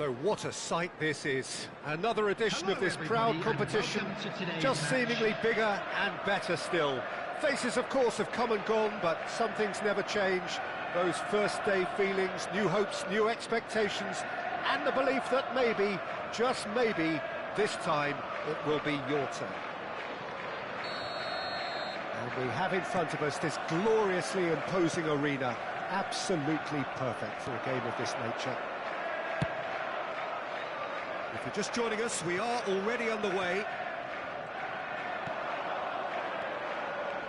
So what a sight this is. Another edition of this proud competition, just seemingly bigger and better still. Faces, of course, have come and gone, but some things never change. Those first-day feelings, new hopes, new expectations, and the belief that maybe, just maybe, this time it will be your turn. And we have in front of us this gloriously imposing arena, absolutely perfect for a game of this nature. If you're just joining us, we are already underway.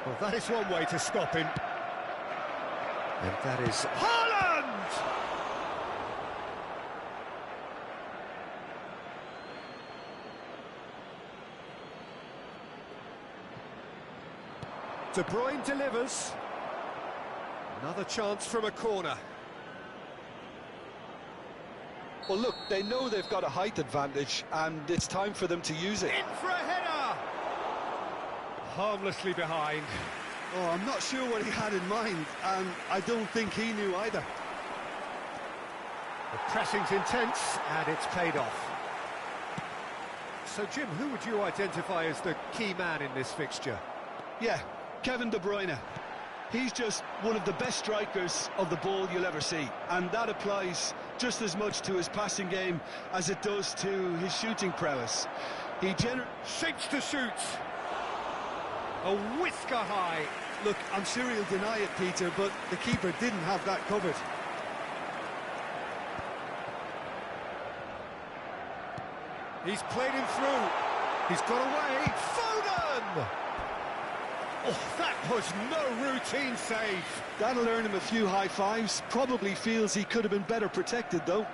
Well, that is one way to stop him. And that is Haaland! De Bruyne delivers. Another chance from a corner. Well, look, they know they've got a height advantage, and it's time for them to use it. In for a header! Harmlessly behind. Oh, I'm not sure what he had in mind, and I don't think he knew either. The pressing's intense, and it's paid off. So, Jim, who would you identify as the key man in this fixture? Yeah, Kevin De Bruyne. He's just one of the best strikers of the ball you'll ever see, and that applies just as much to his passing game as it does to his shooting prowess. He shapes to shoot. A whisker high. Look, I'm sure he'll deny it, Peter, but the keeper didn't have that covered. He's played him through. He's got away. Foden! Oh, that was no routine save. That'll earn him a few high fives. Probably feels he could have been better protected, though.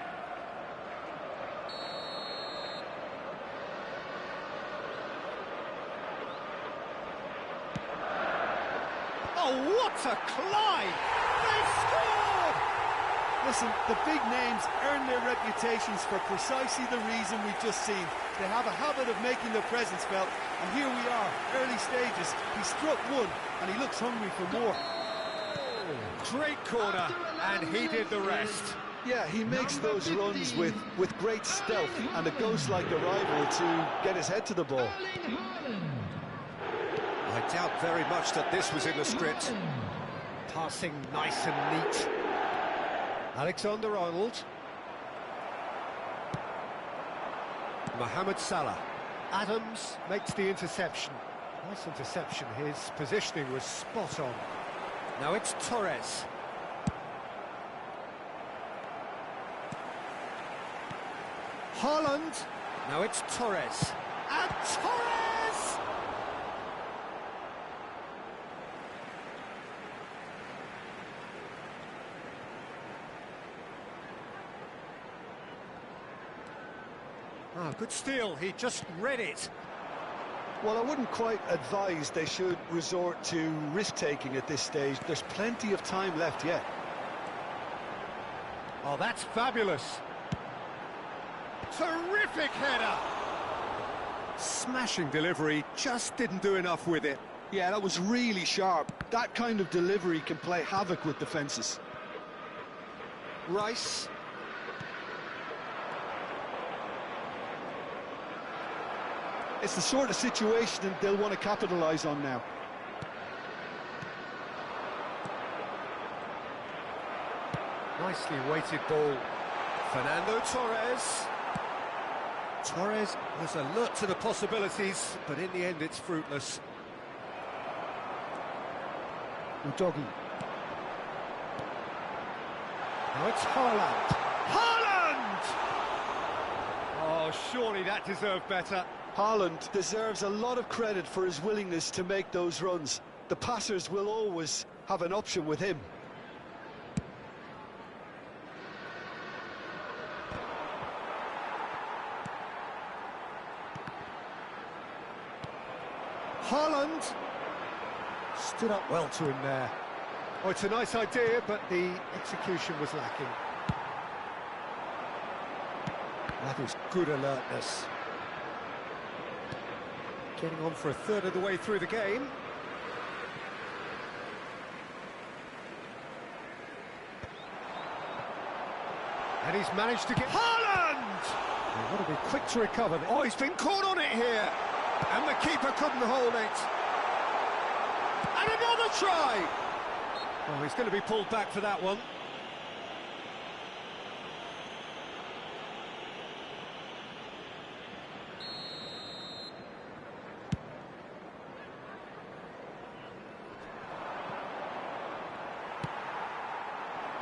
Oh, what a climb! They've scored! Listen, the big names earn their reputations for precisely the reason we've just seen. They have a habit of making their presence felt, and here we are, early stages. He struck one, and he looks hungry for more. Great corner, and he did the rest. Yeah, he makes those runs with great stealth and a ghost-like arrival to get his head to the ball. I doubt very much that this was in the script. Passing nice and neat. Alexander-Arnold. Mohamed Salah. Adams makes the interception. Nice interception. His positioning was spot on. Now it's Torres. Haaland. Now it's Torres. And Torres! Ah, good steal. He just read it. Well, I wouldn't quite advise they should resort to risk-taking at this stage. There's plenty of time left yet. Oh, that's fabulous. Terrific header. Smashing delivery, just didn't do enough with it. Yeah, that was really sharp. That kind of delivery can play havoc with defences. Rice. It's the sort of situation they'll want to capitalise on now. Nicely weighted ball. Fernando Torres. Torres was alert to the possibilities, but in the end it's fruitless. Udogi. Now it's Haaland. Haaland! Oh, surely that deserved better. Haaland deserves a lot of credit for his willingness to make those runs. The passers will always have an option with him. Haaland stood up well to him there. Oh, it's a nice idea, but the execution was lacking. That is good alertness. Getting on for a third of the way through the game. And he's managed to get... Haaland! He's got to be quick to recover. Oh, he's been caught on it here. And the keeper couldn't hold it. And another try! Oh, he's going to be pulled back for that one.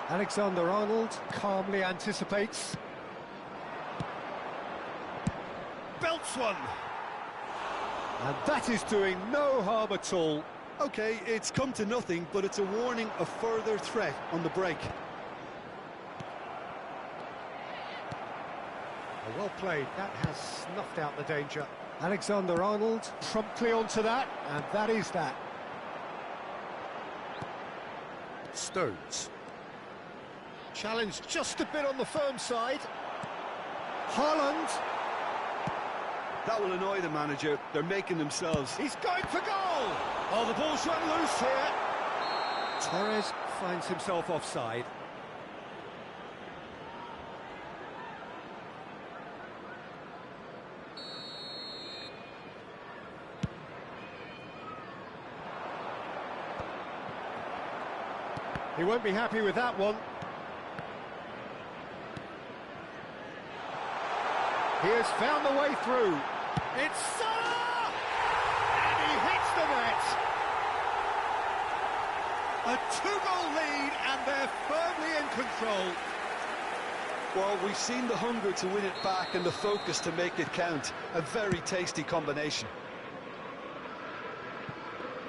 Alexander-Arnold calmly anticipates. Belts one. And that is doing no harm at all. OK, it's come to nothing, but it's a warning of further threat on the break. Oh, well played. That has snuffed out the danger. Alexander-Arnold promptly onto that, and that is that. Stones. Challenged just a bit on the firm side. Haaland. That will annoy the manager. They're making themselves. He's going for goal! Oh, the ball's run loose here. Torres finds himself offside. He won't be happy with that one. He has found the way through. It's Salah! And he hits the net. A two-goal lead, and they're firmly in control. Well, we've seen the hunger to win it back and the focus to make it count. A very tasty combination.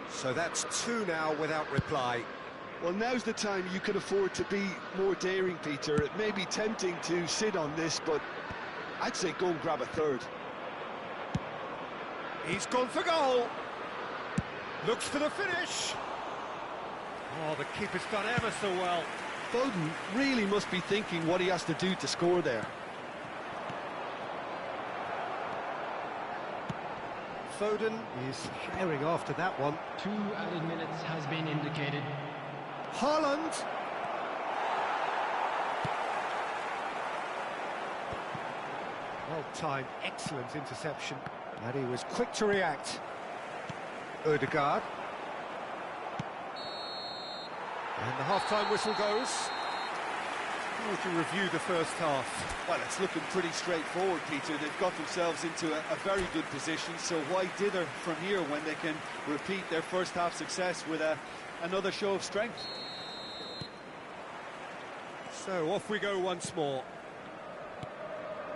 So that's two now without reply. Well, now's the time you can afford to be more daring, Peter. It may be tempting to sit on this, but I'd say go and grab a third. He's gone for goal. Looks for the finish. Oh, the keeper's done ever so well. Foden really must be thinking what he has to do to score there. Foden is sharing after that one. 2 added minutes has been indicated. Haaland. Well-timed, excellent interception. And he was quick to react. Odegaard. And the half-time whistle goes. How would you review the first half? Well, it's looking pretty straightforward, Peter. They've got themselves into a very good position, so why dither from here when they can repeat their first half success with another show of strength? So off we go once more.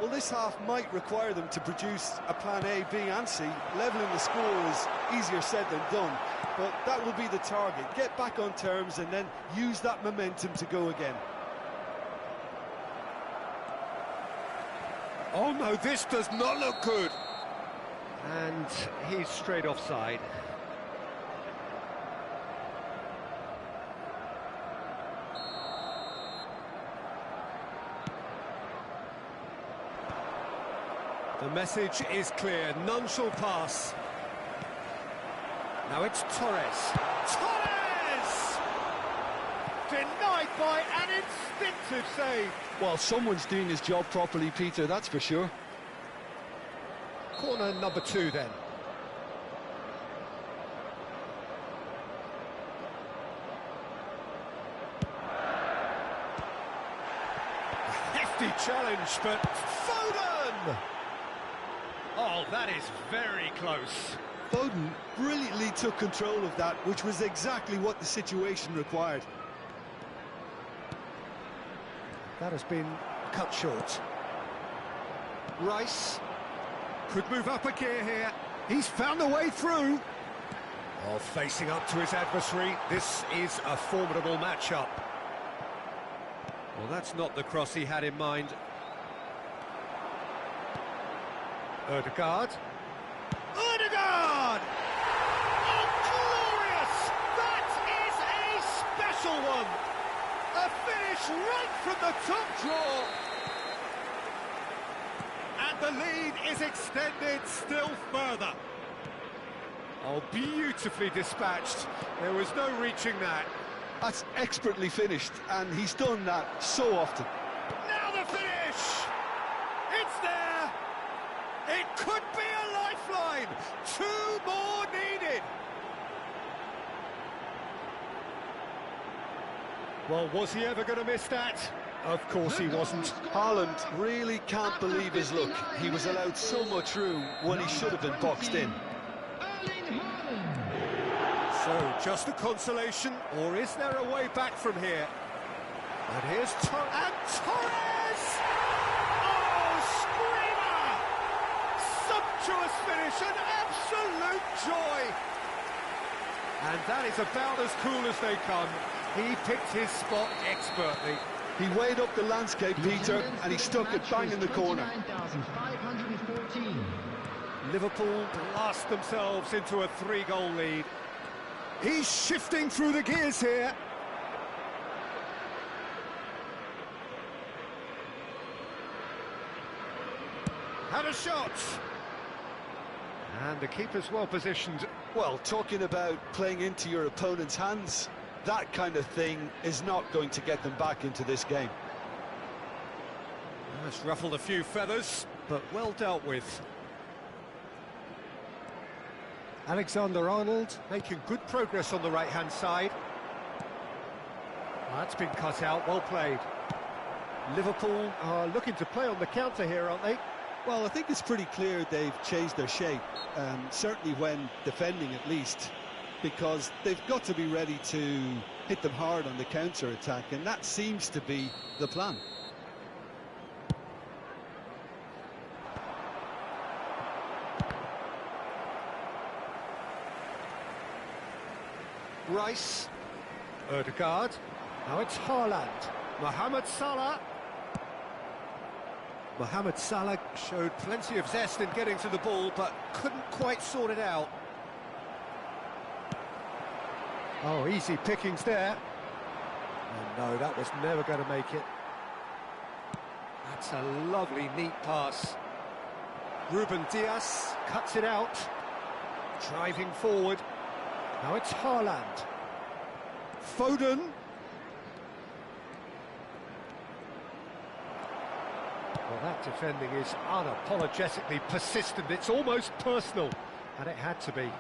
Well, this half might require them to produce a plan A, B and C. Levelling the score is easier said than done, but that will be the target. Get back on terms and then use that momentum to go again. Oh no, this does not look good. And he's straight offside. The message is clear, none shall pass. Now it's Torres. Torres! Denied by an instinctive save. Well, someone's doing his job properly, Peter, that's for sure. Corner number 2 then. A hefty challenge, but Foden! Oh, that is very close. Foden brilliantly took control of that, which was exactly what the situation required. That has been cut short. Rice could move up a gear here. He's found a way through. Oh, facing up to his adversary. This is a formidable matchup. Well, that's not the cross he had in mind. Odegaard. Odegaard! Oh, glorious! That is a special one! A finish right from the top draw. And the lead is extended still further. Oh, beautifully dispatched. There was no reaching that. That's expertly finished, and he's done that so often. Now the finish! It's there! It could be a lifeline! 2 more needed! Well, was he ever going to miss that? Of course he wasn't. Haaland really can't believe his luck. He was allowed so much room when he should have been boxed in. So, just a consolation, or is there a way back from here? And here's Torres! Oh, screamer! Sumptuous finish, an absolute joy! And that is about as cool as they come. He picked his spot expertly. He weighed up the landscape, Peter, and he stuck it bang in the corner. Liverpool blast themselves into a 3-goal lead. He's shifting through the gears here. Had a shot. And the keeper's well positioned. Well, talking about playing into your opponent's hands, that kind of thing is not going to get them back into this game. That's ruffled a few feathers, but well dealt with. Alexander-Arnold making good progress on the right-hand side. That's been cut out, well played. Liverpool are looking to play on the counter here, aren't they? Well, I think it's pretty clear they've changed their shape, certainly when defending at least, because they've got to be ready to hit them hard on the counter-attack, and that seems to be the plan. Rice. Ødegaard. Now it's Haaland. Mohamed Salah. Mohamed Salah showed plenty of zest in getting to the ball, but couldn't quite sort it out. Oh, easy pickings there. Oh, no, that was never going to make it. That's a lovely, neat pass. Ruben Dias cuts it out. Driving forward. Now it's Haaland. Foden. Well, that defending is unapologetically persistent. It's almost personal, and it had to be.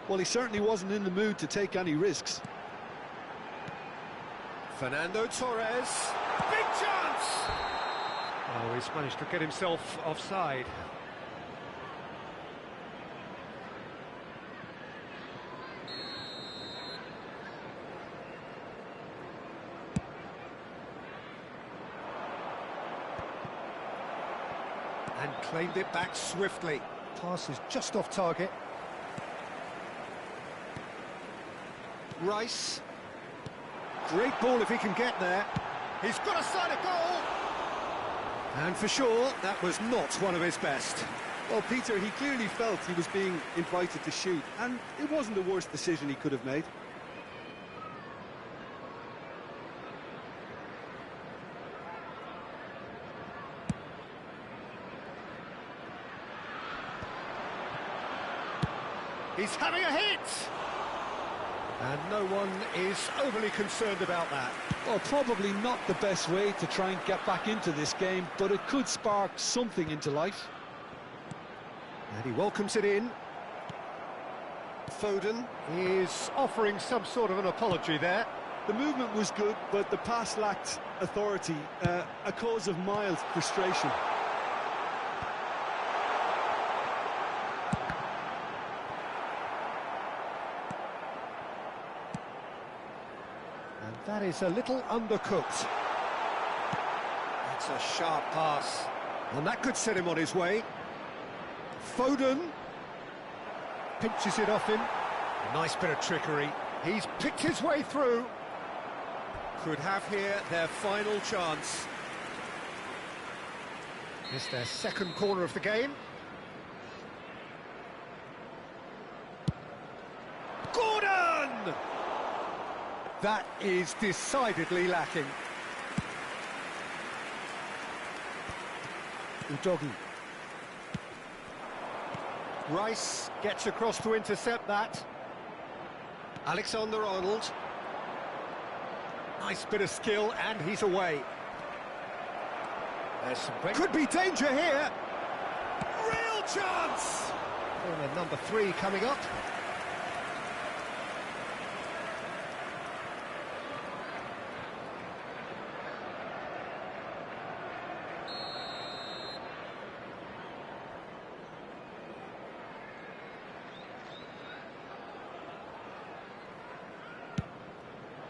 Well, he certainly wasn't in the mood to take any risks. Fernando Torres. Big chance! Oh, he's managed to get himself offside. And claimed it back swiftly. Pass is just off target. Rice. Great ball if he can get there. He's got a side of goal. And for sure, that was not one of his best. Well, Peter, he clearly felt he was being invited to shoot, and it wasn't the worst decision he could have made. He's having a hit! And no one is overly concerned about that. Well, probably not the best way to try and get back into this game, but it could spark something into life. And he welcomes it in. Foden is offering some sort of an apology there. The movement was good, but the pass lacked authority, a cause of mild frustration. And that is a little undercooked. That's a sharp pass. And that could set him on his way. Foden pinches it off him. A nice bit of trickery. He's picked his way through. Could have here their final chance. It's their second corner of the game. Gordon! That is decidedly lacking. Udogi. Rice gets across to intercept that. Alexander-Arnold. Nice bit of skill, and he's away. There's some great... Could be danger here! Real chance! Corner number 3 coming up.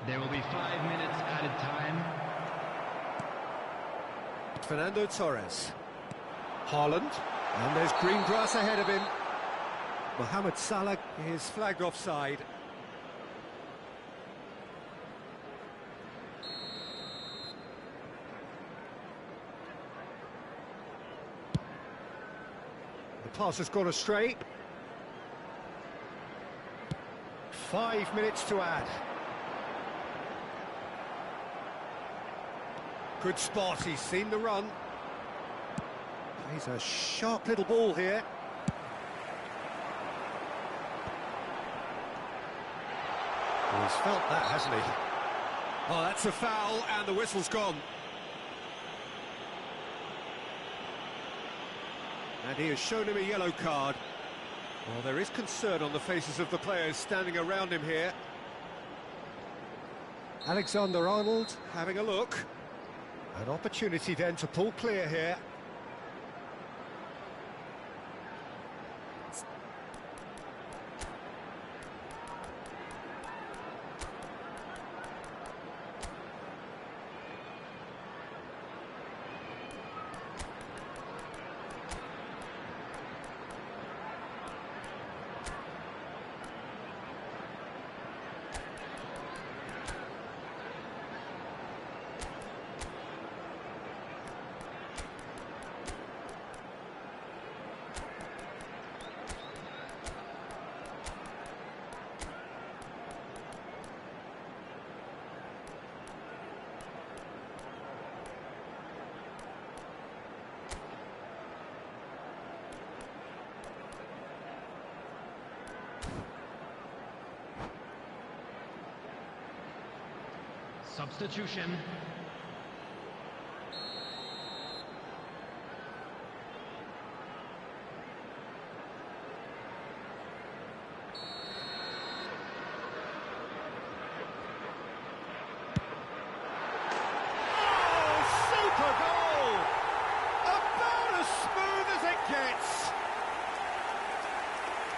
There will be 5 minutes added time. Fernando Torres. Haaland. And there's green grass ahead of him. Mohamed Salah is flagged offside. The pass has gone astray. 5 minutes to add. Good spot, he's seen the run. Plays a sharp little ball here. He's felt that, hasn't he? Oh, that's a foul, and the whistle's gone. And he has shown him a yellow card. Well, there is concern on the faces of the players standing around him here. Alexander-Arnold having a look. An opportunity then to pull clear here. Substitution.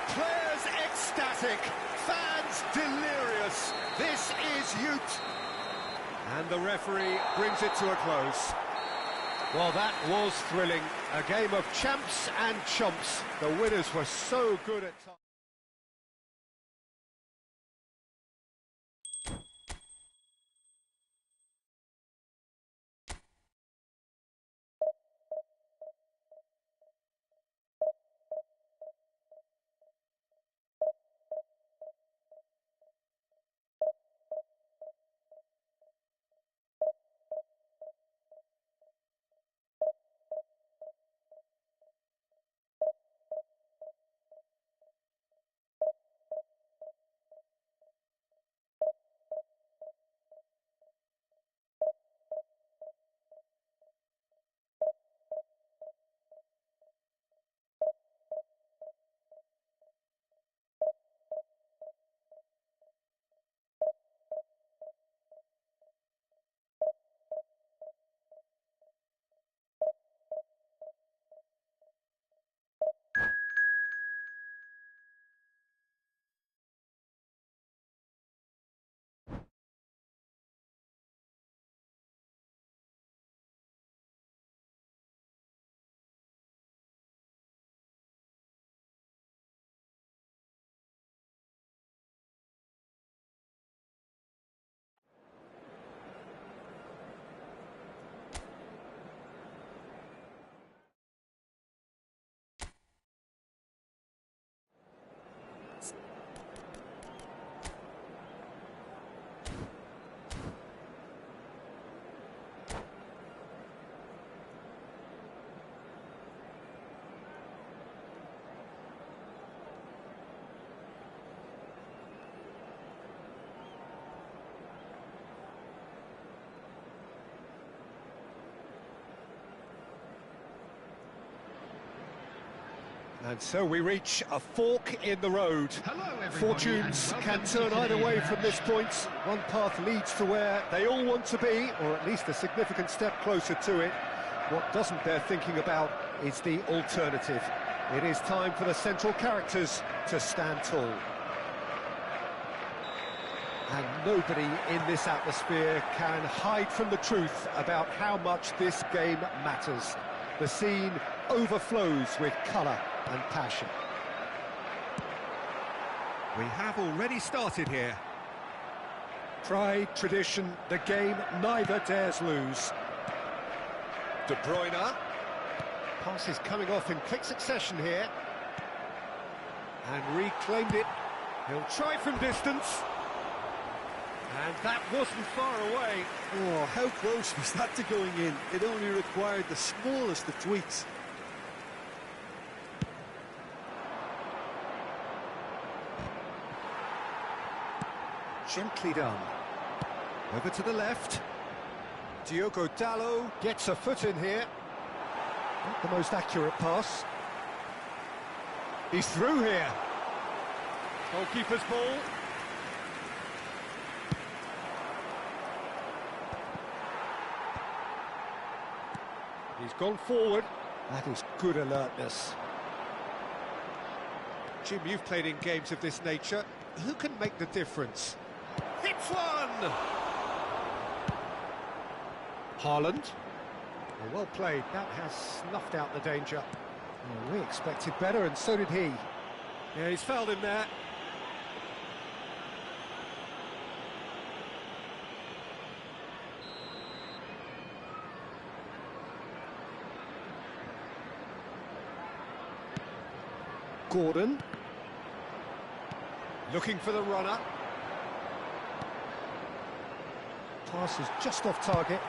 Players ecstatic, fans delirious. This is youth. And the referee brings it to a close. Well, that was thrilling. A game of champs and chumps. The winners were so good at times. And so we reach a fork in the road. Fortunes can turn either way from this point. One path leads to where they all want to be, or at least a significant step closer to it. What doesn't bear thinking about is the alternative. It is time for the central characters to stand tall. And nobody in this atmosphere can hide from the truth about how much this game matters. The scene overflows with colour and passion. We have already started here. Pride, tradition, the game neither dares lose. De Bruyne. Passes coming off in quick succession here. And reclaimed it. He'll try from distance. And that wasn't far away. Oh, how close was that to going in? It only required the smallest of tweaks. Gently done. Over to the left. Diogo Dalot gets a foot in here. Not the most accurate pass. He's through here. Goalkeeper's ball. He's gone forward. That is good alertness. Jim, you've played in games of this nature. Who can make the difference? Hits one! Haaland. Oh, well played. That has snuffed out the danger. Oh, we expected better, and so did he. Yeah, he's fouled him there. Gordon. Looking for the runner. Pass is just off target.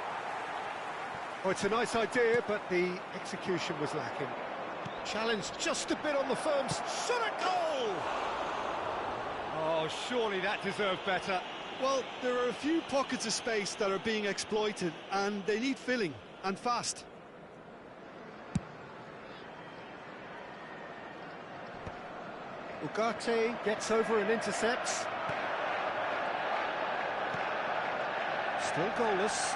Oh, it's a nice idea, but the execution was lacking. Challenged just a bit on the firm shot at goal! Oh, surely that deserved better. Well, there are a few pockets of space that are being exploited, and they need filling, and fast. Ugarte gets over and intercepts. Still goalless.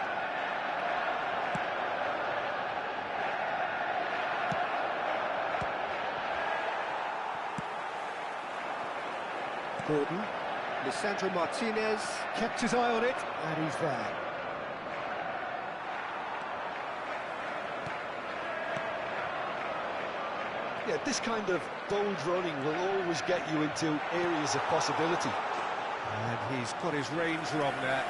Gordon. Lisandro Martinez kept his eye on it, and he's there. Yeah, this kind of bold running will always get you into areas of possibility. And he's got his range wrong there.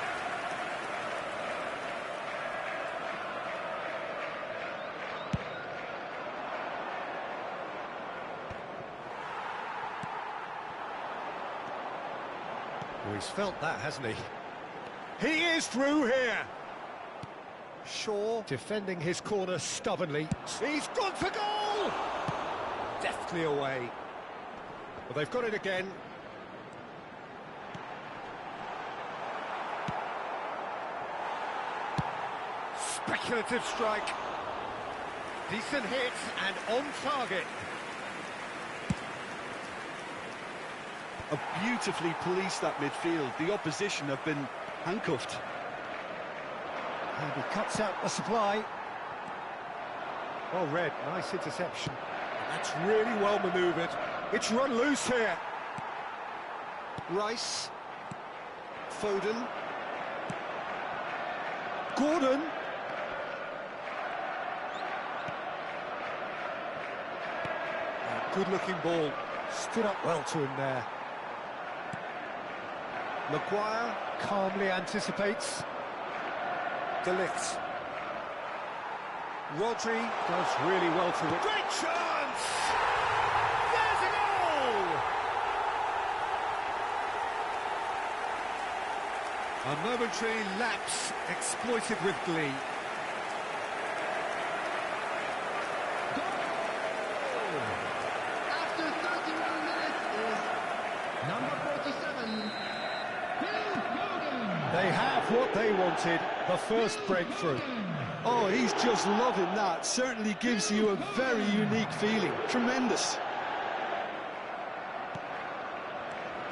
Well, he's felt that, hasn't he? He is through here! Shaw defending his corner stubbornly. He's gone for goal! Deftly away. Well, they've got it again. Speculative strike. Decent hit and on target. Have beautifully policed that midfield. The opposition have been handcuffed. And he cuts out the supply. Well read, nice interception. That's really well manoeuvred. It's run loose here. Rice. Foden. Gordon. Good-looking ball. Stood up well to him there. Maguire calmly anticipates. De Ligt. Rodri does really well to win. Great chance! There's a goal! A momentary lapse exploited with glee. After 31 minutes is number 47, Phil Foden. They have what they wanted, the first breakthrough. Oh, he's just loving that. Certainly gives you a very unique feeling. Tremendous.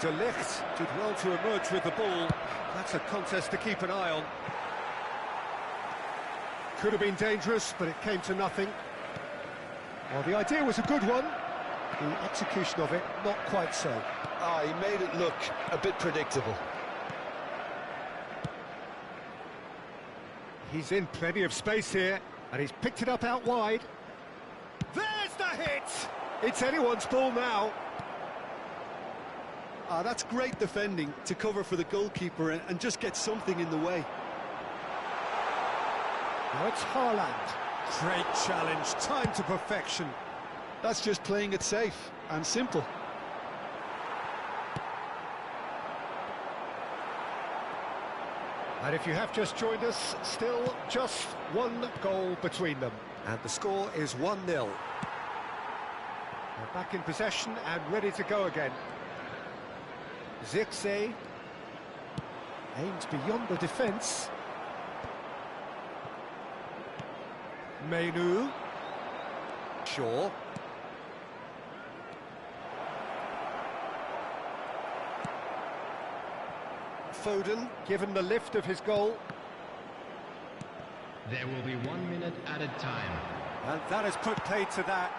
De Ligt did well to emerge with the ball. That's a contest to keep an eye on. Could have been dangerous, but it came to nothing. Well, the idea was a good one. The execution of it, not quite so. Ah, he made it look a bit predictable. He's in plenty of space here, and he's picked it up out wide. There's the hit! It's anyone's ball now. Ah, that's great defending to cover for the goalkeeper and just get something in the way. Now it's Haaland. Great challenge, time to perfection. That's just playing it safe and simple. And if you have just joined us, still just one goal between them. And the score is 1-0. They're back in possession and ready to go again. Zirkzee aims beyond the defence. Menu. Shaw. Foden, given the lift of his goal. There will be 1 minute added time. And that has put paid to that.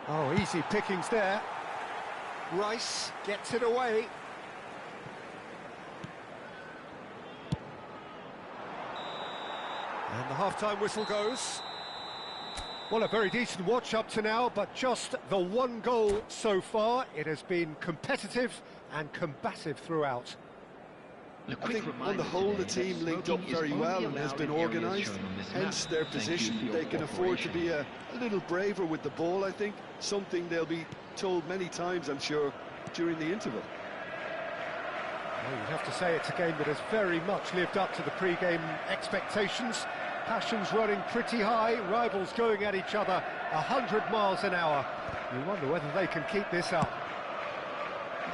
Oh, easy pickings there. Rice gets it away. And the half-time whistle goes. Well, a very decent watch up to now, but just the one goal so far. It has been competitive and combative throughout. I think on the whole the team linked up very well and has been organised, hence their position. They can afford to be a little braver with the ball, I think, something they'll be told many times, I'm sure, during the interval. Well, you'd have to say it's a game that has very much lived up to the pre-game expectations. Passions running pretty high, rivals going at each other 100 miles an hour. You wonder whether they can keep this up.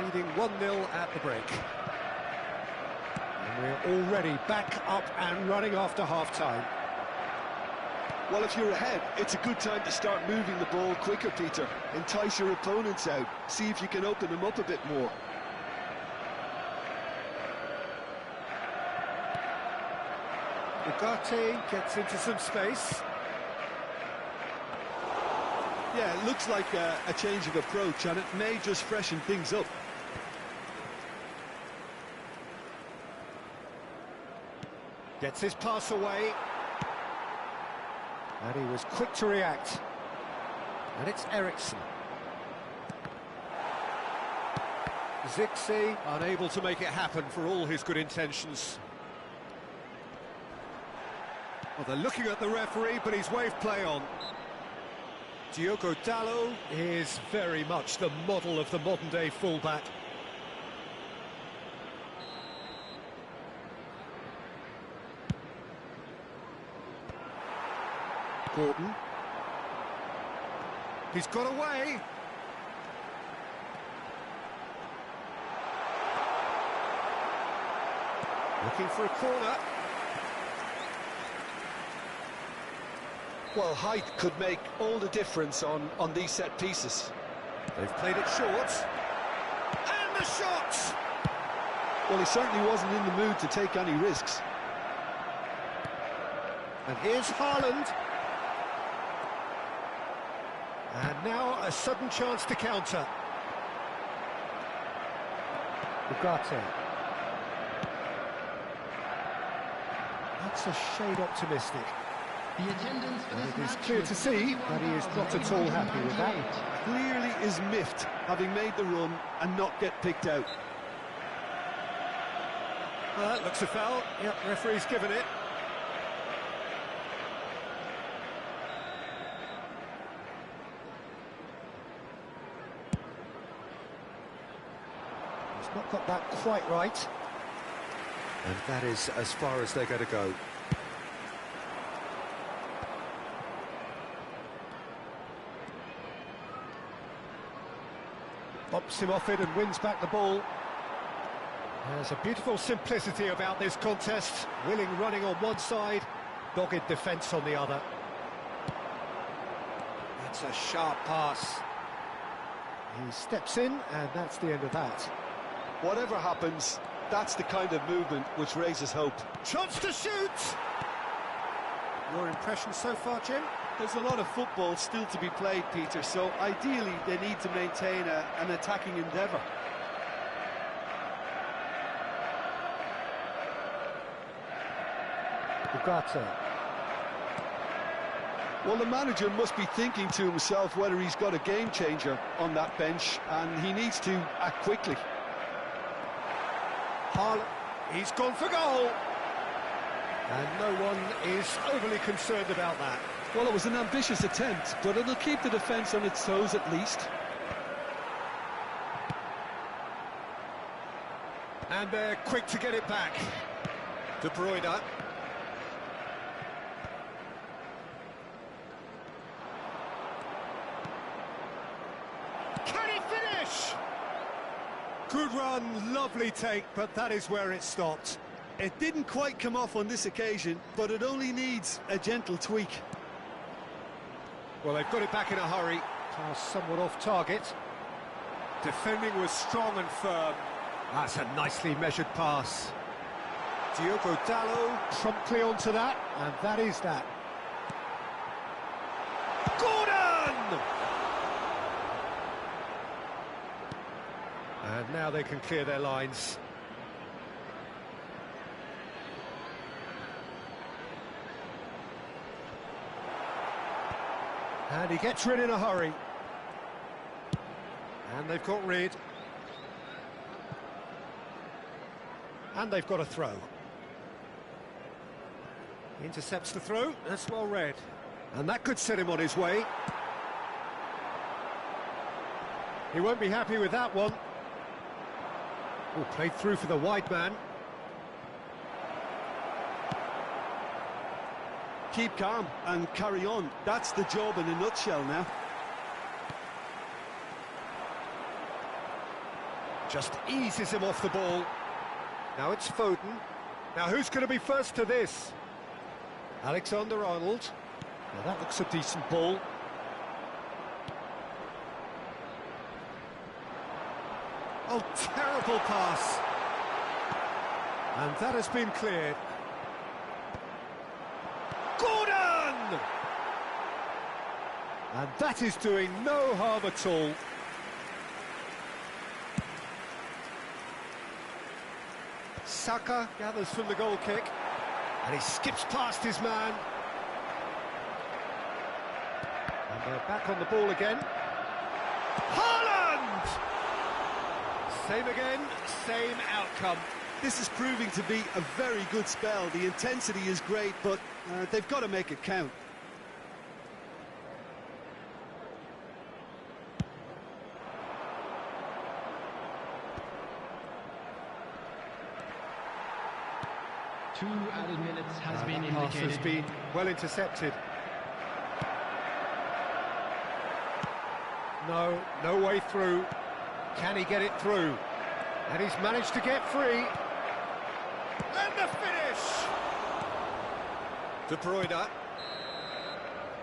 leading 1-0 at the break. And we're already back up and running after half-time. Well, if you're ahead, it's a good time to start moving the ball quicker, Peter. Entice your opponents out. See if you can open them up a bit more. Ugarte gets into some space. Yeah, it looks like a change of approach, and it may just freshen things up. Gets his pass away. And he was quick to react. And it's Eriksson. Zixi unable to make it happen for all his good intentions. Well, they're looking at the referee, but he's waved play on. Diogo Dalot is very much the model of the modern-day fullback. Gordon. He's got away. Looking for a corner. Well, height could make all the difference on these set pieces. They've played it short. And the shot! Well, he certainly wasn't in the mood to take any risks. And here's Haaland. And now a sudden chance to counter. Ugarte. That's a shade optimistic. The attendance for this It is match clear was to see that he is not at all happy with that. Clearly is miffed, having made the run and not get picked out. Well, that looks a foul. Yep, referee's given it. He's not got that quite right. And that is as far as they're going to go. Bops him off it and wins back the ball. There's a beautiful simplicity about this contest. Willing running on one side, dogged defence on the other. That's a sharp pass. He steps in, and that's the end of that. Whatever happens, that's the kind of movement which raises hope. Chance to shoot! Your impression so far, Jim? There's a lot of football still to be played, Peter, so ideally they need to maintain an attacking endeavour. Ugarte. Well, the manager must be thinking to himself whether he's got a game changer on that bench, and he needs to act quickly. Haaland, he's gone for goal! And no one is overly concerned about that. Well, it was an ambitious attempt, but it'll keep the defence on its toes at least. And they're quick to get it back. De Bruyne. Can he finish? Good run, lovely take, but that is where it stopped. It didn't quite come off on this occasion, but it only needs a gentle tweak. Well, they've got it back in a hurry. Pass somewhat off target. Defending was strong and firm. That's a nicely measured pass. Diogo Dalot promptly onto that, and that is that. Gordon! And now they can clear their lines. And he gets rid in a hurry. And they've got rid. And they've got a throw. He intercepts the throw, that's well read. And that could set him on his way. He won't be happy with that one. Oh, played through for the wide man. Keep calm and carry on. That's the job in a nutshell now. Just eases him off the ball. Now it's Foden. Now who's going to be first to this? Alexander-Arnold. Now that looks a decent ball. Oh, terrible pass. And that has been cleared. Gordon! And that is doing no harm at all. Saka gathers from the goal kick. And he skips past his man. And they're back on the ball again. Haaland! Same again, same outcome. This is proving to be a very good spell. The intensity is great, but they've got to make it count. Two added minutes has been That pass indicated. has been well intercepted. No way through. Can he get it through? And he's managed to get free. And the finish! De Bruyne.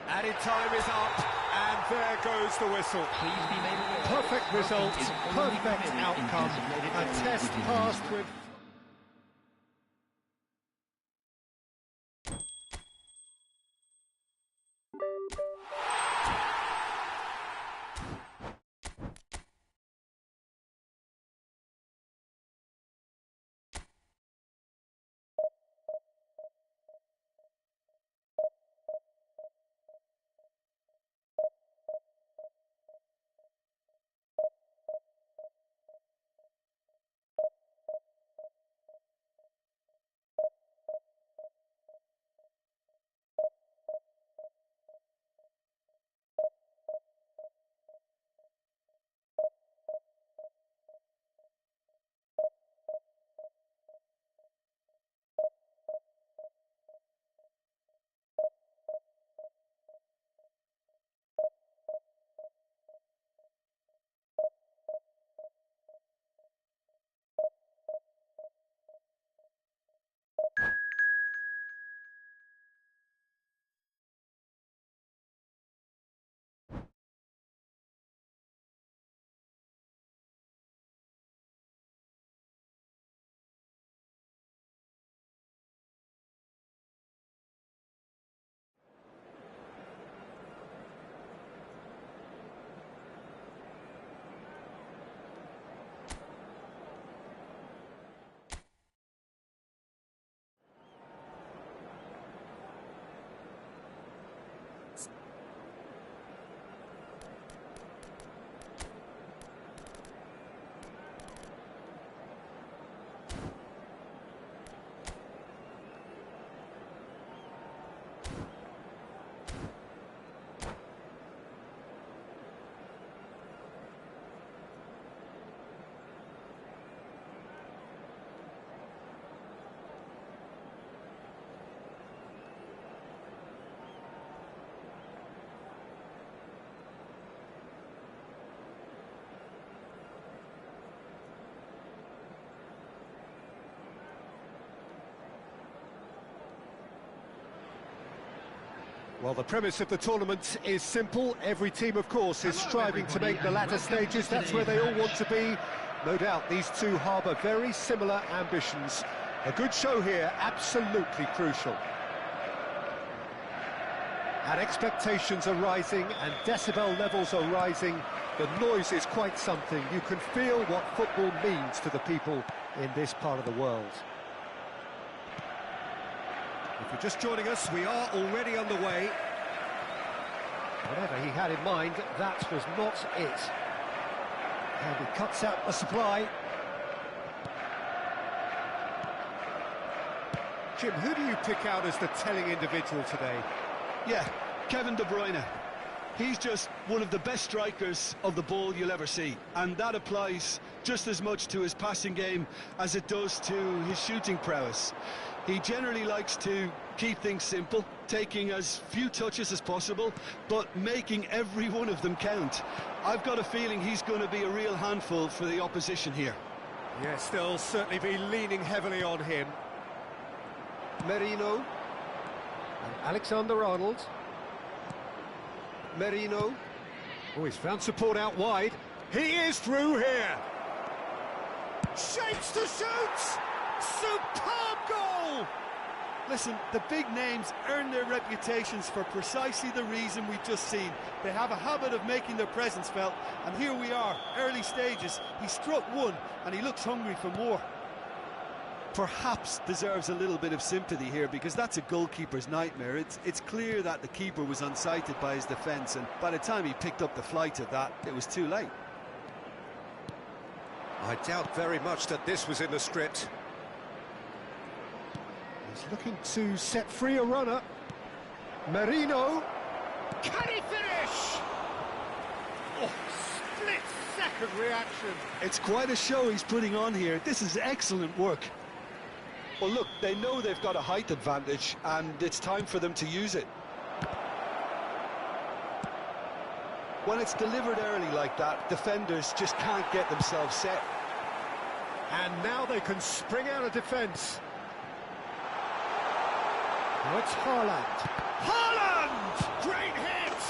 Added time is up, and there goes the whistle. Please be made aware. Perfect result, Is only perfect permitted in outcome. designated A areas test within the passed area. with... Well, the premise of the tournament is simple. Every team, of course, is striving to make the latter stages. That's where they all want to be. No doubt, these two harbour very similar ambitions. A good show here, absolutely crucial. And expectations are rising, and decibel levels are rising. The noise is quite something. You can feel what football means to the people in this part of the world. If you're just joining us, we are already underway. Whatever he had in mind, that was not it. And he cuts out the supply. Jim, who do you pick out as the telling individual today? Yeah, Kevin De Bruyne. He's just one of the best strikers of the ball you'll ever see. And that applies just as much to his passing game as it does to his shooting prowess. He generally likes to keep things simple, taking as few touches as possible, but making every one of them count. I've got a feeling he's going to be a real handful for the opposition here. Yes, they'll certainly be leaning heavily on him. Merino. And Alexander-Arnold. Merino. Oh, he's found support out wide. He is through here. Shapes to shoot! Superb goal! Listen, the big names earn their reputations for precisely the reason we've just seen. They have a habit of making their presence felt, and here we are, early stages. He struck one, and he looks hungry for more. Perhaps deserves a little bit of sympathy here, because that's a goalkeeper's nightmare. It's clear that the keeper was unsighted by his defence, and by the time he picked up the flight of that, it was too late. I doubt very much that this was in the script. He's looking to set free a runner. Merino. Can he finish? Oh, split-second reaction. It's quite a show he's putting on here. This is excellent work. Well, look, they know they've got a height advantage, and it's time for them to use it. When it's delivered early like that, defenders just can't get themselves set. And now they can spring out of defence. Now it's Haaland. Haaland! Great hit!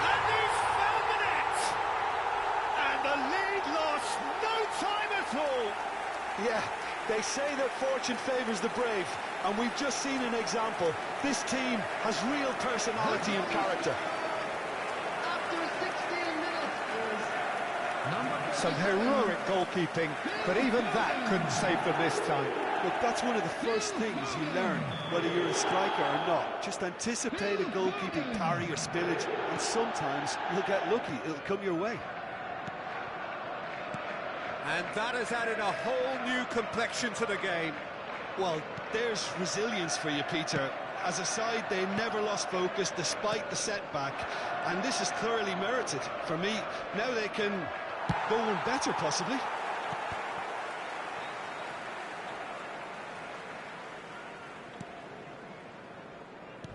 And he's found the net! And the lead lost no time at all! Yeah, they say that fortune favours the brave, and we've just seen an example. This team has real personality and character. Some heroic goalkeeping, but even that couldn't save them this time. Look, that's one of the first things you learn, whether you're a striker or not. Just anticipate a goalkeeping parry or spillage, and sometimes you'll get lucky. It'll come your way. And that has added a whole new complexion to the game. Well, there's resilience for you, Peter. As a side, they never lost focus despite the setback, and this is thoroughly merited. For me, now they can go one better, possibly.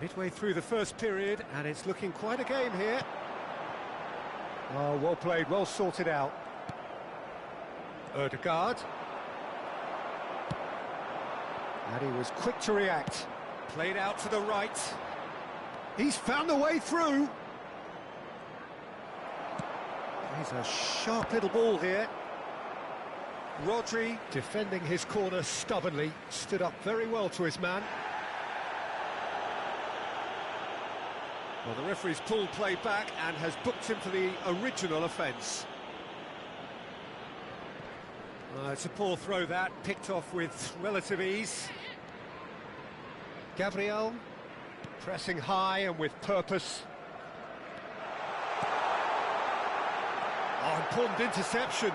Midway through the first period, and it's looking quite a game here. Oh, well played, well sorted out. Ødegaard. And he was quick to react. Played out to the right. He's found a way through. He's a sharp little ball here. Rodri, defending his corner stubbornly, stood up very well to his man. Well, the referee's pulled play back and has booked him for the original offence. It's a poor throw that, picked off with relative ease. Gabriel, pressing high and with purpose. Oh, important interception.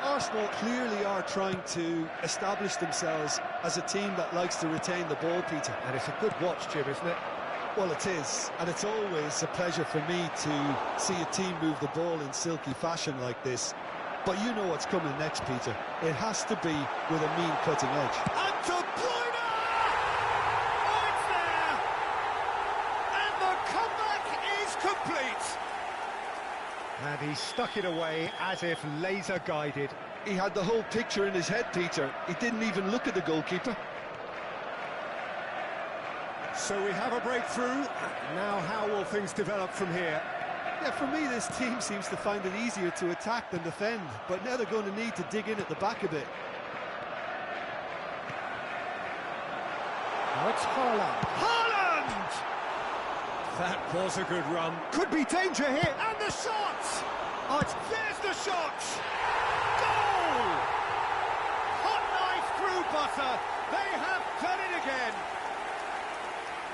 Arsenal clearly are trying to establish themselves as a team that likes to retain the ball, Peter. And it's a good watch, Jim, isn't it? Well, it is, and it's always a pleasure for me to see a team move the ball in silky fashion like this. But you know what's coming next, Peter. It has to be with a mean cutting edge. And De Bruyne! Oh, it's there! And the comeback is complete! And he stuck it away as if laser-guided. He had the whole picture in his head, Peter. He didn't even look at the goalkeeper. So we have a breakthrough. Now how will things develop from here? Yeah, for me, this team seems to find it easier to attack than defend, but now they're going to need to dig in at the back a bit. Now it's Haaland. Haaland! That was a good run. Could be danger here. And the shot! Oh, there's the shot! Goal! Hot knife through butter. They have done it again.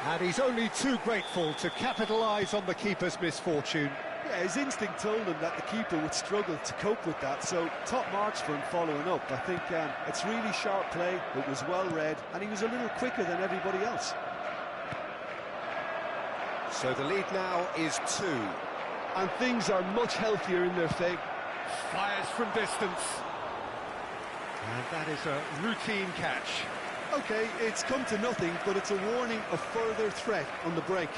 And he's only too grateful to capitalise on the keeper's misfortune. Yeah, his instinct told him that the keeper would struggle to cope with that, so top marks for him following up. I think it's really sharp play, it was well read, and he was a little quicker than everybody else. So the lead now is 2. And things are much healthier in their favour. Fires from distance. And that is a routine catch. OK, it's come to nothing, but it's a warning of further threat on the break.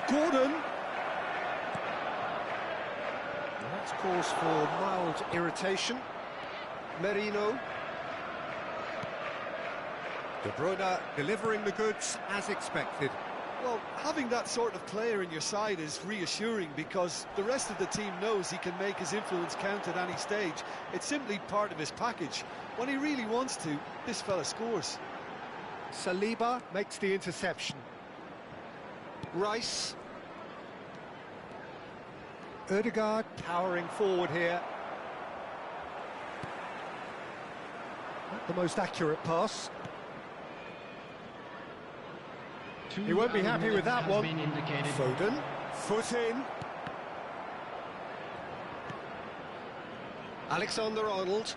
Gordon. That's cause for mild irritation. Merino. De Bruyne delivering the goods as expected. Well, having that sort of player in your side is reassuring because the rest of the team knows he can make his influence count at any stage. It's simply part of his package. When he really wants to, this fella scores. Saliba makes the interception. Rice. Ødegaard powering forward here. Not the most accurate pass. He won't be happy with that one. Foden, foot in. Alexander-Arnold.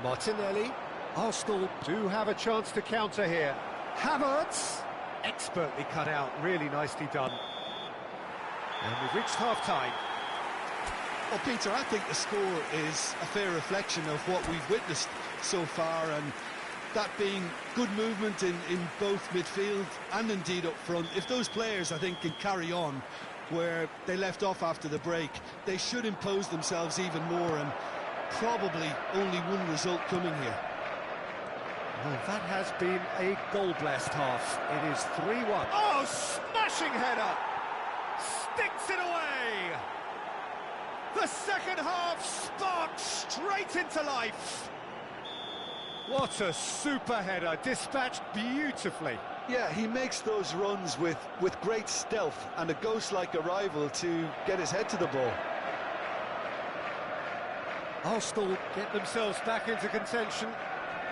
Martinelli. Arsenal do have a chance to counter here. Havertz, expertly cut out, really nicely done. And we've reached half-time. Well, Peter, I think the score is a fair reflection of what we've witnessed so far, and that being good movement in both midfield and indeed up front. If those players, I think, can carry on where they left off after the break, they should impose themselves even more, and probably only one result coming here. Well, that has been a goal-blessed half. It is 3-1. Oh, smashing header! Sticks it away! The second half sparked straight into life. What a super header, dispatched beautifully. Yeah, he makes those runs with great stealth and a ghost-like arrival to get his head to the ball. Arsenal get themselves back into contention.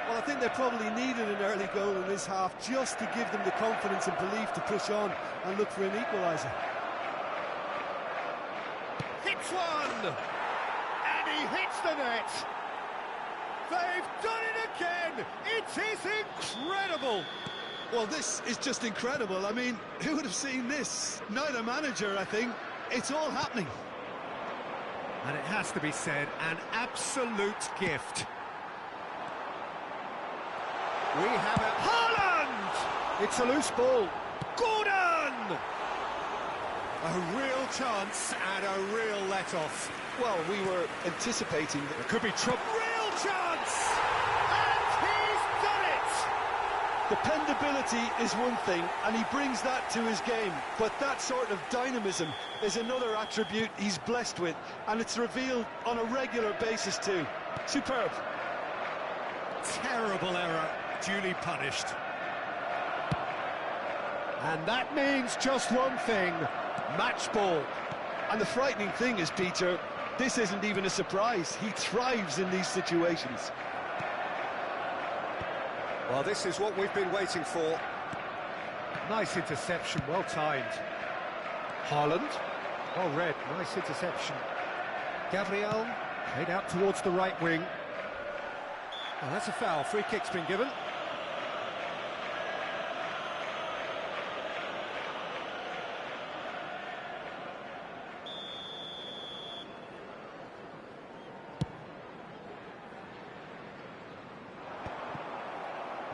Well, I think they probably needed an early goal in this half just to give them the confidence and belief to push on and look for an equaliser. Hits one! And he hits the net! They've done it again! It is incredible! Well, this is just incredible. I mean, who would have seen this? Neither manager, I think. It's all happening. And it has to be said, an absolute gift. We have it. Haaland! It's a loose ball. Gordon! A real chance and a real let-off. Well, we were anticipating that There could be trouble. Real chance! And he's done it! dependability is one thing, and he brings that to his game. But that sort of dynamism is another attribute he's blessed with, and it's revealed on a regular basis too. Superb. Terrible error, duly punished. And that means just one thing, match ball. And the frightening thing is, Peter, this isn't even a surprise. He thrives in these situations. Well, this is what we've been waiting for. Nice interception, well timed. Haaland, well read, nice interception. Gabriel, played out towards the right wing. Well, that's a foul, free kick's been given.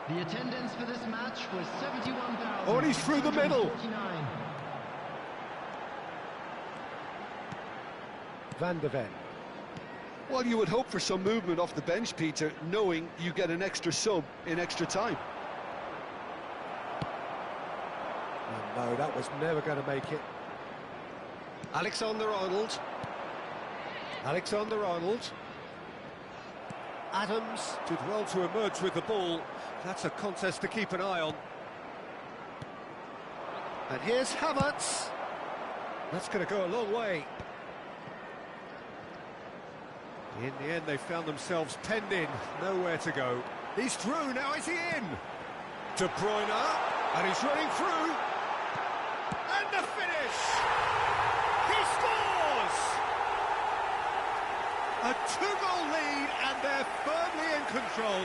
The attendance for this match was 71,000. Oh, and he's through the middle. Van der Ven. Well, you would hope for some movement off the bench, Peter, knowing you get an extra sub in extra time. Oh, no, that was never going to make it. Alexander-Arnold. Alexander-Arnold. Adams did well to emerge with the ball. That's a contest to keep an eye on. And here's Havertz. That's going to go a long way. In the end, they found themselves penned in, nowhere to go. He's through, now is he in? De Bruyne, and he's running through. And the finish! He scores! A two-goal lead, and they're firmly in control.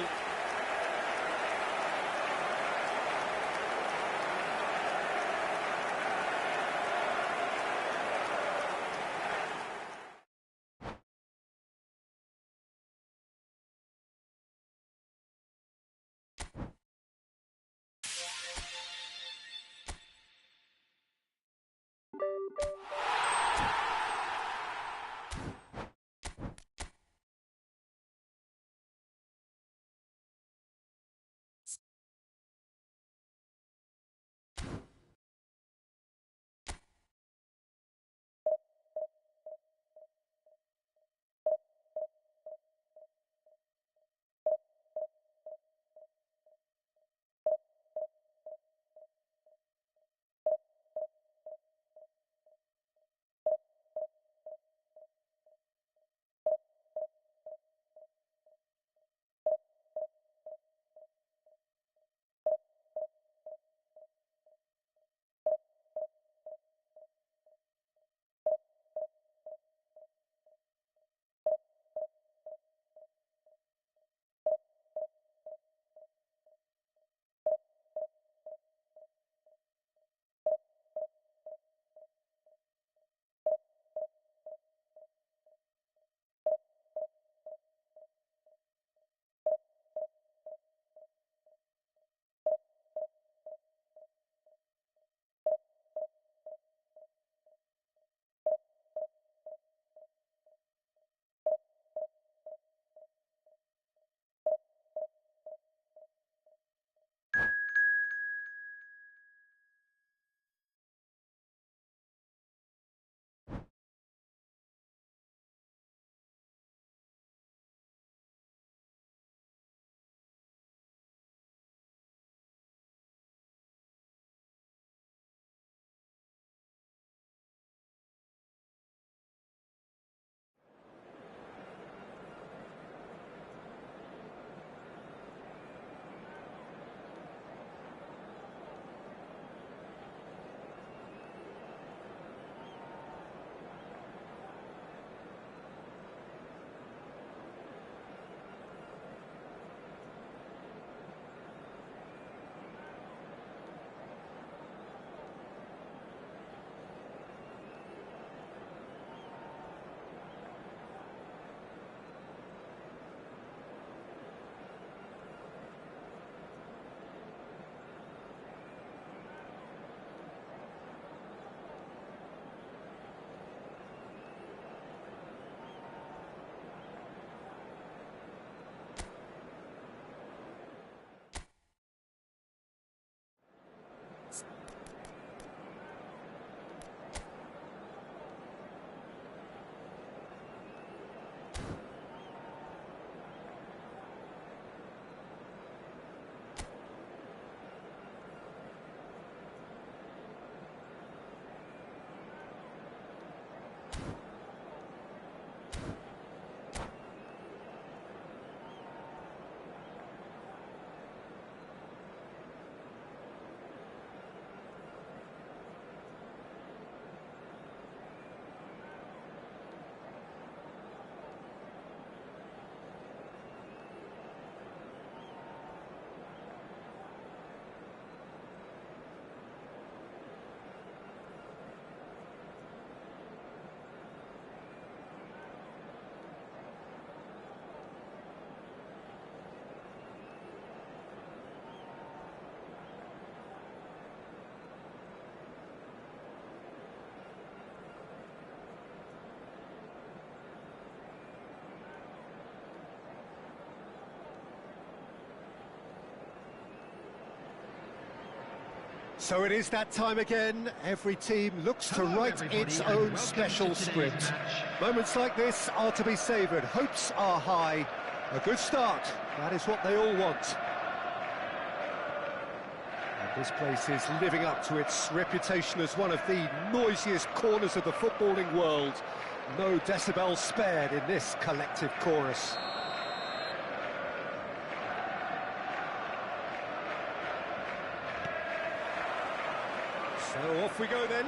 So it is that time again. Every team looks to write its own special script. Moments like this are to be savoured. Hopes are high. A good start. That is what they all want. And this place is living up to its reputation as one of the noisiest corners of the footballing world. No decibels spared in this collective chorus. So off we go then.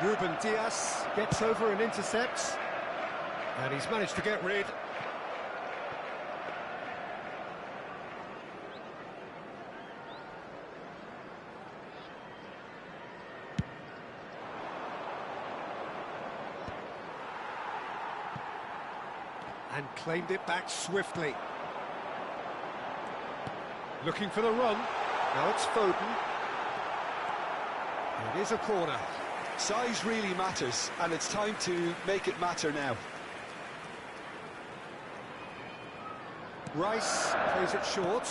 Ruben Diaz gets over and intercepts. And he's managed to get rid. And claimed it back swiftly. Looking for the run. Now it's Foden. It is a corner. Size really matters, and it's time to make it matter now. Rice plays it short.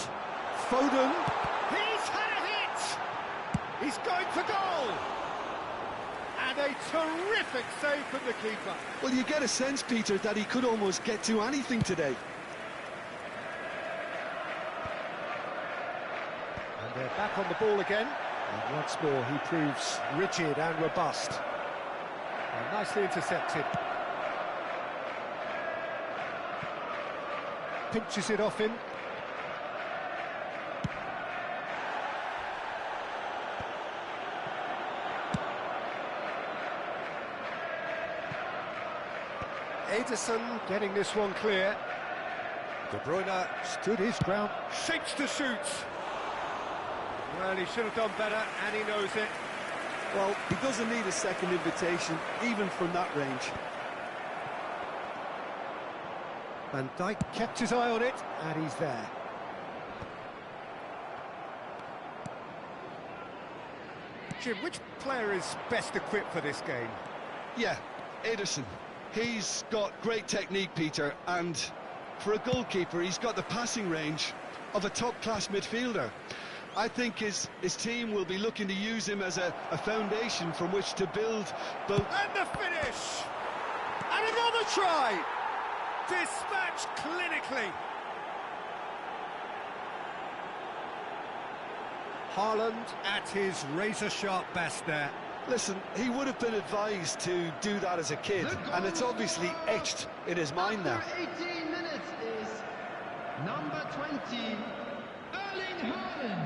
Foden. He's had a hit! He's going for goal! And a terrific save from the keeper. Well, you get a sense, Peter, that he could almost get to anything today. And they're back on the ball again. And once more he proves rigid and robust. And nicely intercepted. Pinches it off him. Ederson getting this one clear. De Bruyne stood his ground. Shapes to shoot. Well, he should have done better, and he knows it. Well, he doesn't need a second invitation, even from that range. Van Dijk kept his eye on it, and he's there. Jim, which player is best equipped for this game? Yeah, Ederson. He's got great technique, Peter, and for a goalkeeper, he's got the passing range of a top-class midfielder. I think his team will be looking to use him as a foundation from which to build both... And the finish! And another try! Dispatched clinically. Haaland at his razor-sharp best there. Listen, he would have been advised to do that as a kid, and it's obviously etched in his mind now. After 18 minutes is number 20, Erling Haaland.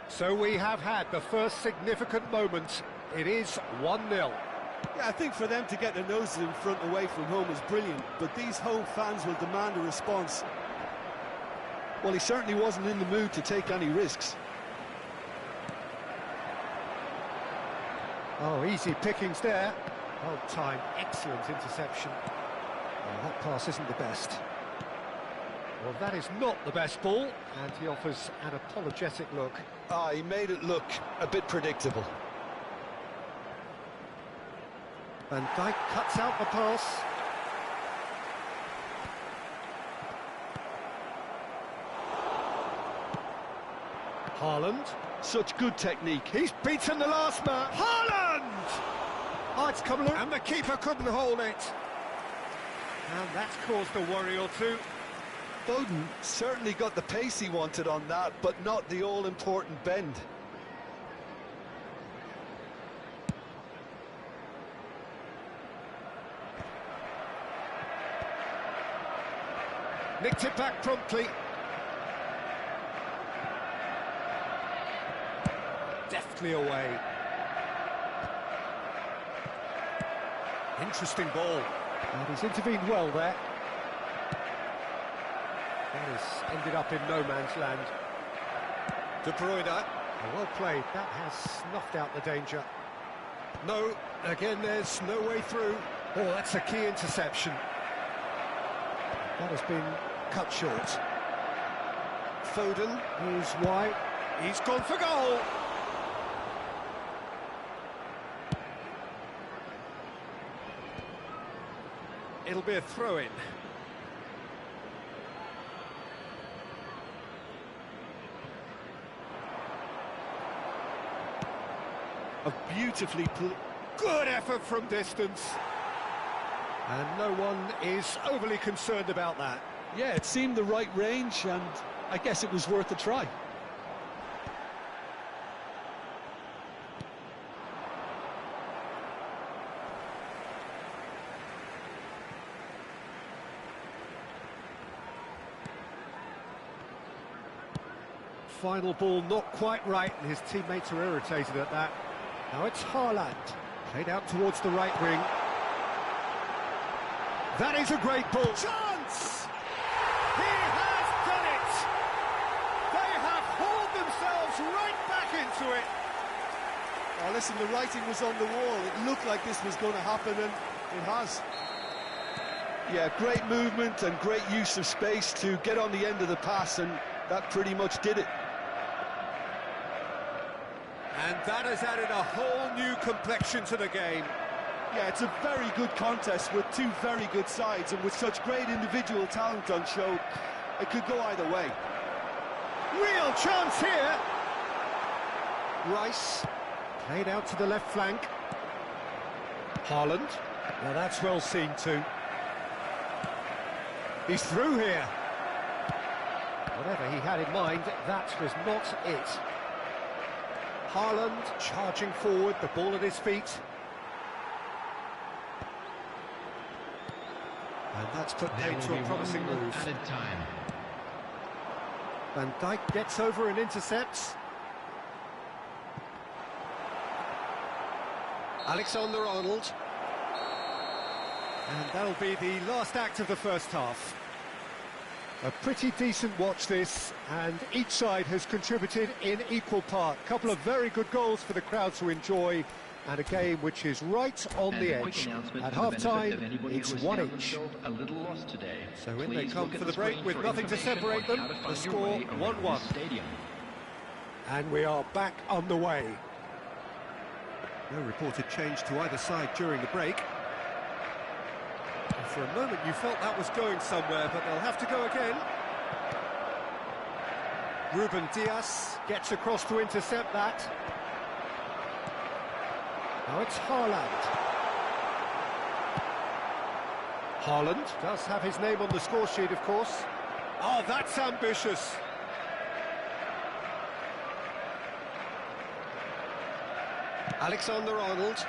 So we have had the first significant moment. It is 1-0. Yeah, I think for them to get their noses in front away from home is brilliant, but these home fans will demand a response. Well, he certainly wasn't in the mood to take any risks. Oh, easy pickings there. Well timed, excellent interception. Oh, that pass isn't the best. Well, that is not the best ball, and he offers an apologetic look. He made it look a bit predictable. Van Dijk cuts out the pass. Haaland. Such good technique. He's beaten the last man. Haaland! Oh, it's come along, and the keeper couldn't hold it. And that's caused a worry or two. Foden certainly got the pace he wanted on that, but not the all-important bend. Nicked it back promptly. Deftly away. Interesting ball. And he's intervened well there. That has ended up in no man's land. De Bruyne. Well played. That has snuffed out the danger. No, again there's no way through. Oh, that's a key interception. That has been cut short. Foden is wide. He's gone for goal. It'll be a throw-in. A beautifully... Good effort from distance. And no one is overly concerned about that. Yeah, it seemed the right range, and I guess it was worth a try. Final ball not quite right, and his teammates are irritated at that. Now it's Haaland, played out towards the right wing. That is a great ball. Chance! He has done it! They have hauled themselves right back into it. Oh, listen, the writing was on the wall. It looked like this was going to happen, and it has. Yeah, great movement and great use of space to get on the end of the pass, and that pretty much did it. And that has added a whole new complexion to the game. Yeah, it's a very good contest with two very good sides, and with such great individual talent on show, it could go either way. Real chance here. Rice, played out to the left flank. Haaland, now that's well seen too. He's through here. Whatever he had in mind, that was not it. Haaland charging forward, the ball at his feet. And that's put paid to a promising move. Added time. Van Dijk gets over and intercepts. Alexander-Arnold. And that'll be the last act of the first half. A pretty decent watch this, and each side has contributed in equal part. A couple of very good goals for the crowd to enjoy, and a game which is right on the edge. At half-time, it's 1-1. So in they come for the break with nothing to separate them. The score 1-1. And we are back underway. No reported change to either side during the break. And for a moment you felt that was going somewhere, but they'll have to go again. Ruben Dias gets across to intercept that. Now it's Haaland. Haaland does have his name on the score sheet, of course. Oh, that's ambitious. Alexander-Arnold.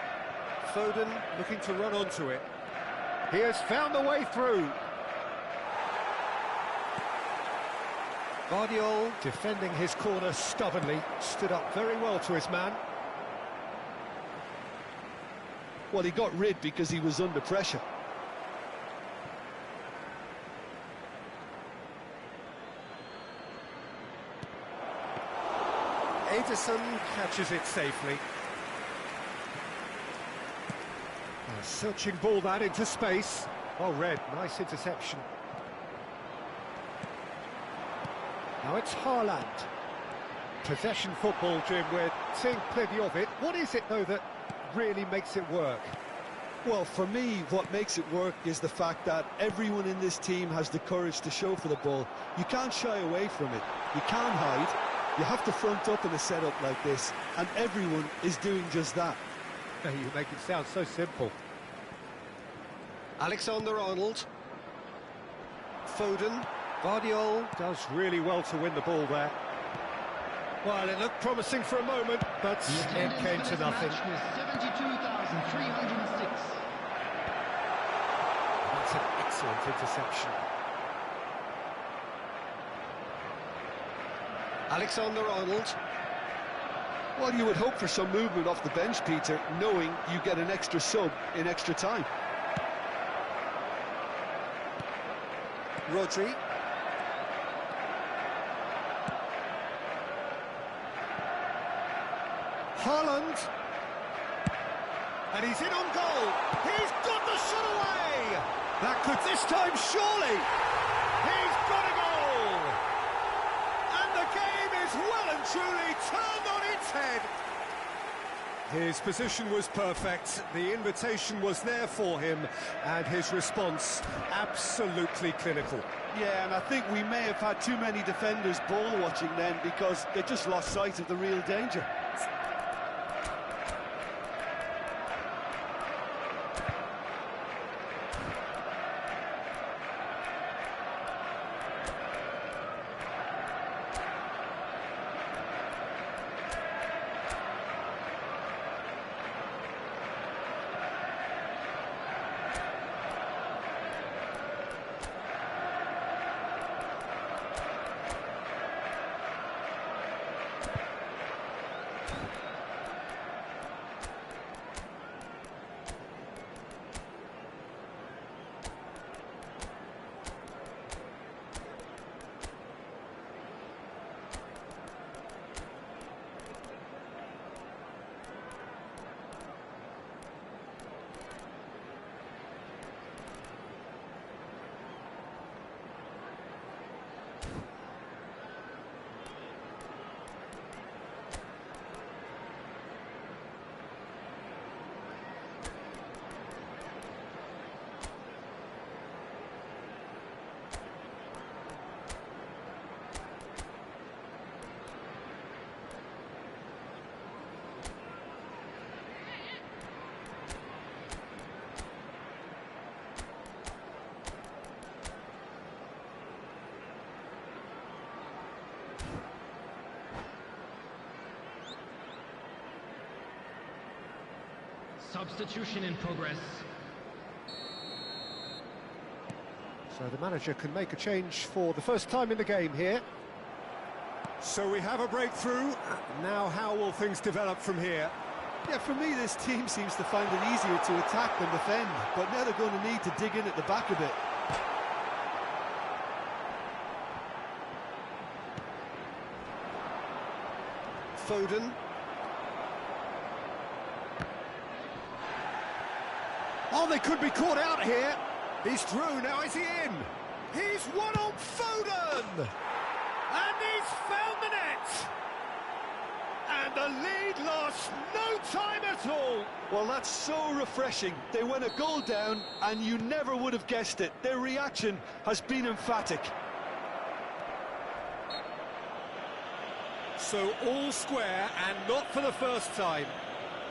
Foden looking to run onto it. He has found the way through. Guardiola defending his corner stubbornly, stood up very well to his man. Well, he got rid because he was under pressure. Ederson catches it safely. A searching ball that into space. Well read, nice interception. Now it's Haaland. Possession football, Jim, we're seeing plenty of it. What is it, though, that really makes it work? Well, for me, what makes it work is the fact that everyone in this team has the courage to show for the ball. You can't shy away from it. You can't hide. You have to front up in a setup like this, and everyone is doing just that. You make it sound so simple. Alexander-Arnold. Foden. Guardiola does really well to win the ball there. Well, it looked promising for a moment, but it came to nothing. 72,306. That's an excellent interception. Alexander-Arnold. Well, you would hope for some movement off the bench, Peter, knowing you get an extra sub in extra time. Rodri. Haaland. And he's in on goal. He's got the shot away. That could this time, surely. He's got a goal. And the game is well and truly turned on its head. His position was perfect, the invitation was there for him, and his response absolutely clinical. Yeah, and I think we may have had too many defenders ball watching then, because they just lost sight of the real danger. Substitution in progress. So the manager can make a change for the first time in the game here. So we have a breakthrough. Now how will things develop from here? Yeah, for me, this team seems to find it easier to attack than defend, but now they're going to need to dig in at the back a bit. Foden. Oh, they could be caught out here. He's through, now is he in? He's one on Foden! And he's found the net! And the lead lost no time at all! Well, that's so refreshing. They went a goal down, and you never would have guessed it. Their reaction has been emphatic. So all square, and not for the first time.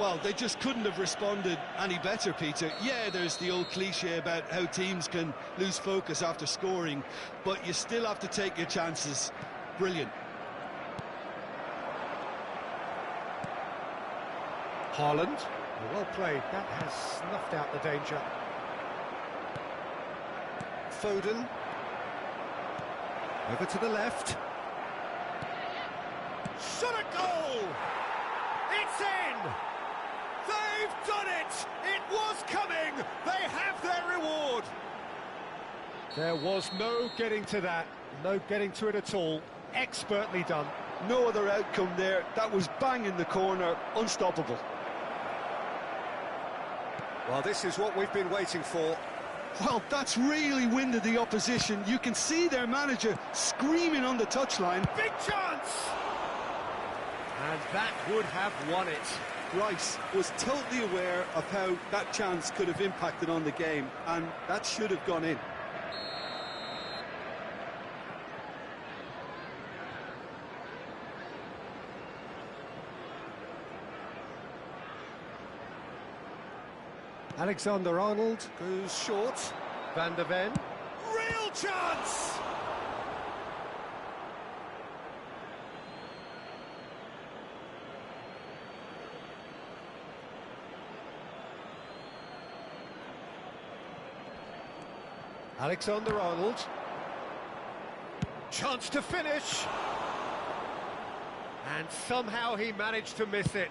Well, they just couldn't have responded any better, Peter. Yeah, there's the old cliche about how teams can lose focus after scoring, but you still have to take your chances. Brilliant. Haaland. Well played. That has snuffed out the danger. Foden. Over to the left. Shot a goal! It's in! They've done it! It was coming! They have their reward! There was no getting to that. No getting to it at all. Expertly done. No other outcome there. That was bang in the corner. Unstoppable. Well, this is what we've been waiting for. Well, that's really winded the opposition. You can see their manager screaming on the touchline. Big chance! And that would have won it. Rice was totally aware of how that chance could have impacted on the game, and that should have gone in. Alexander-Arnold goes short. Van der Ven. Real chance! Alexander-Arnold. Chance to finish. And somehow he managed to miss it.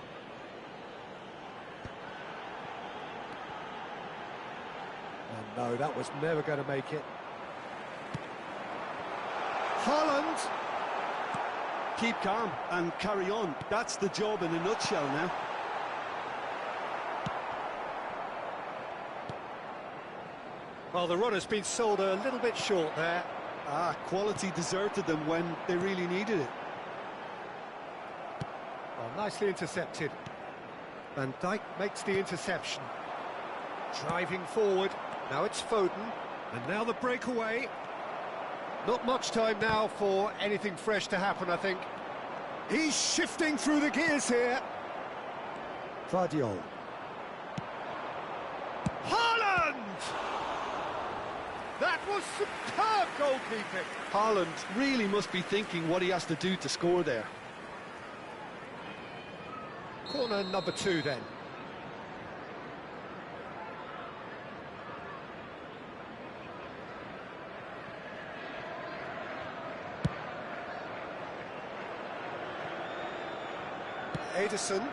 And no, that was never going to make it. Haaland. Keep calm and carry on. That's the job in a nutshell now. Well, the run has been sold a little bit short there. Quality deserted them when they really needed it. Well, nicely intercepted. Van Dijk makes the interception. Driving forward. Now it's Foden. And now the breakaway. Not much time now for anything fresh to happen, I think. He's shifting through the gears here. Vardiol. Haaland! That was superb goalkeeping. Haaland really must be thinking what he has to do to score there. Corner number 2 then. Ederson.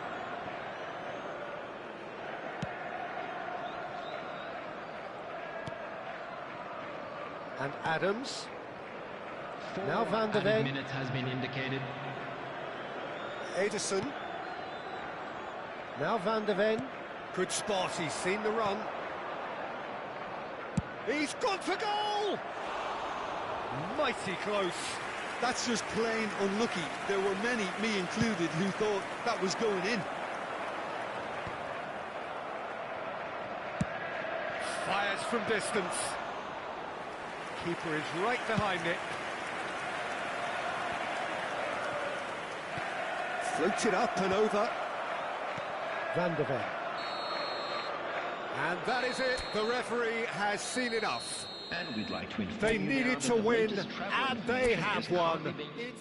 And Adams. Now Van der Ven. Minute has been indicated. Ederson. Now Van der Ven. Good spot, he's seen the run. He's gone for goal! Mighty close. That's just plain unlucky. There were many, me included, who thought that was going in. Fires from distance. Keeper is right behind it. Floats it up and over. Van der Ven. And that is it. The referee has seen enough. And we'd like to inform They you now needed that to the win, latest travel and they information have is won. currently being-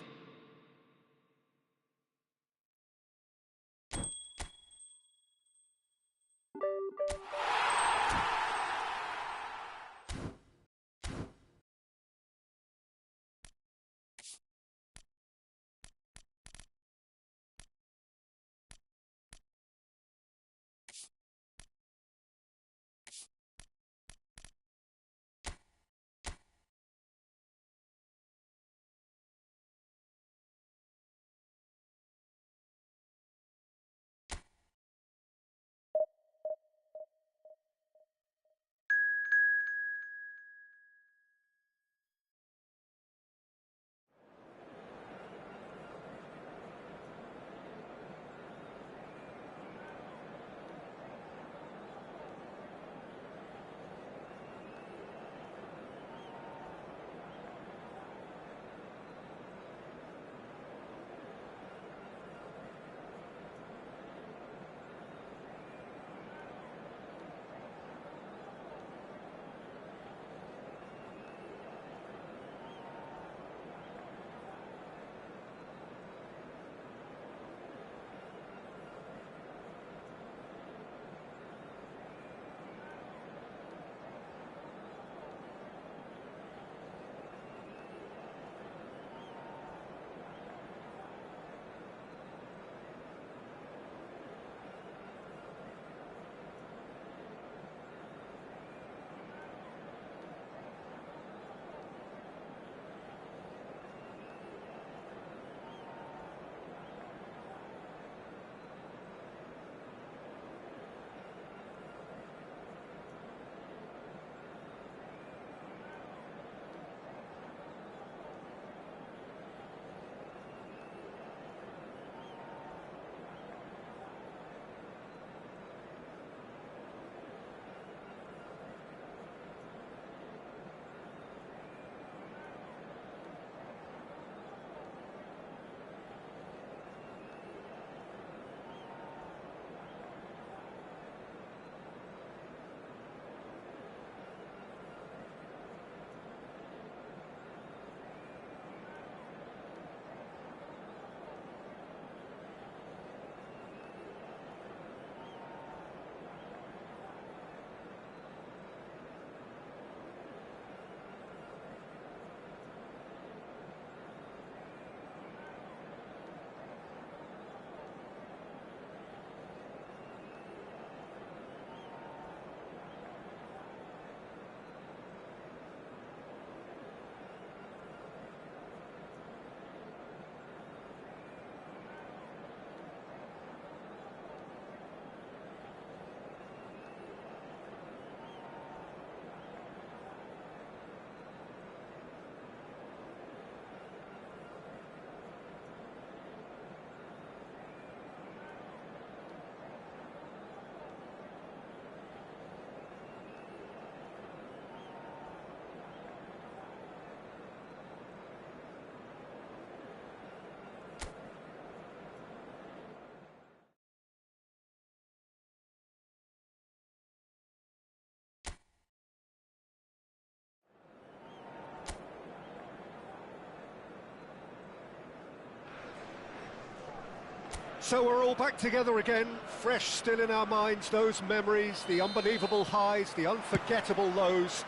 So we're all back together again, fresh still in our minds, those memories, the unbelievable highs, the unforgettable lows.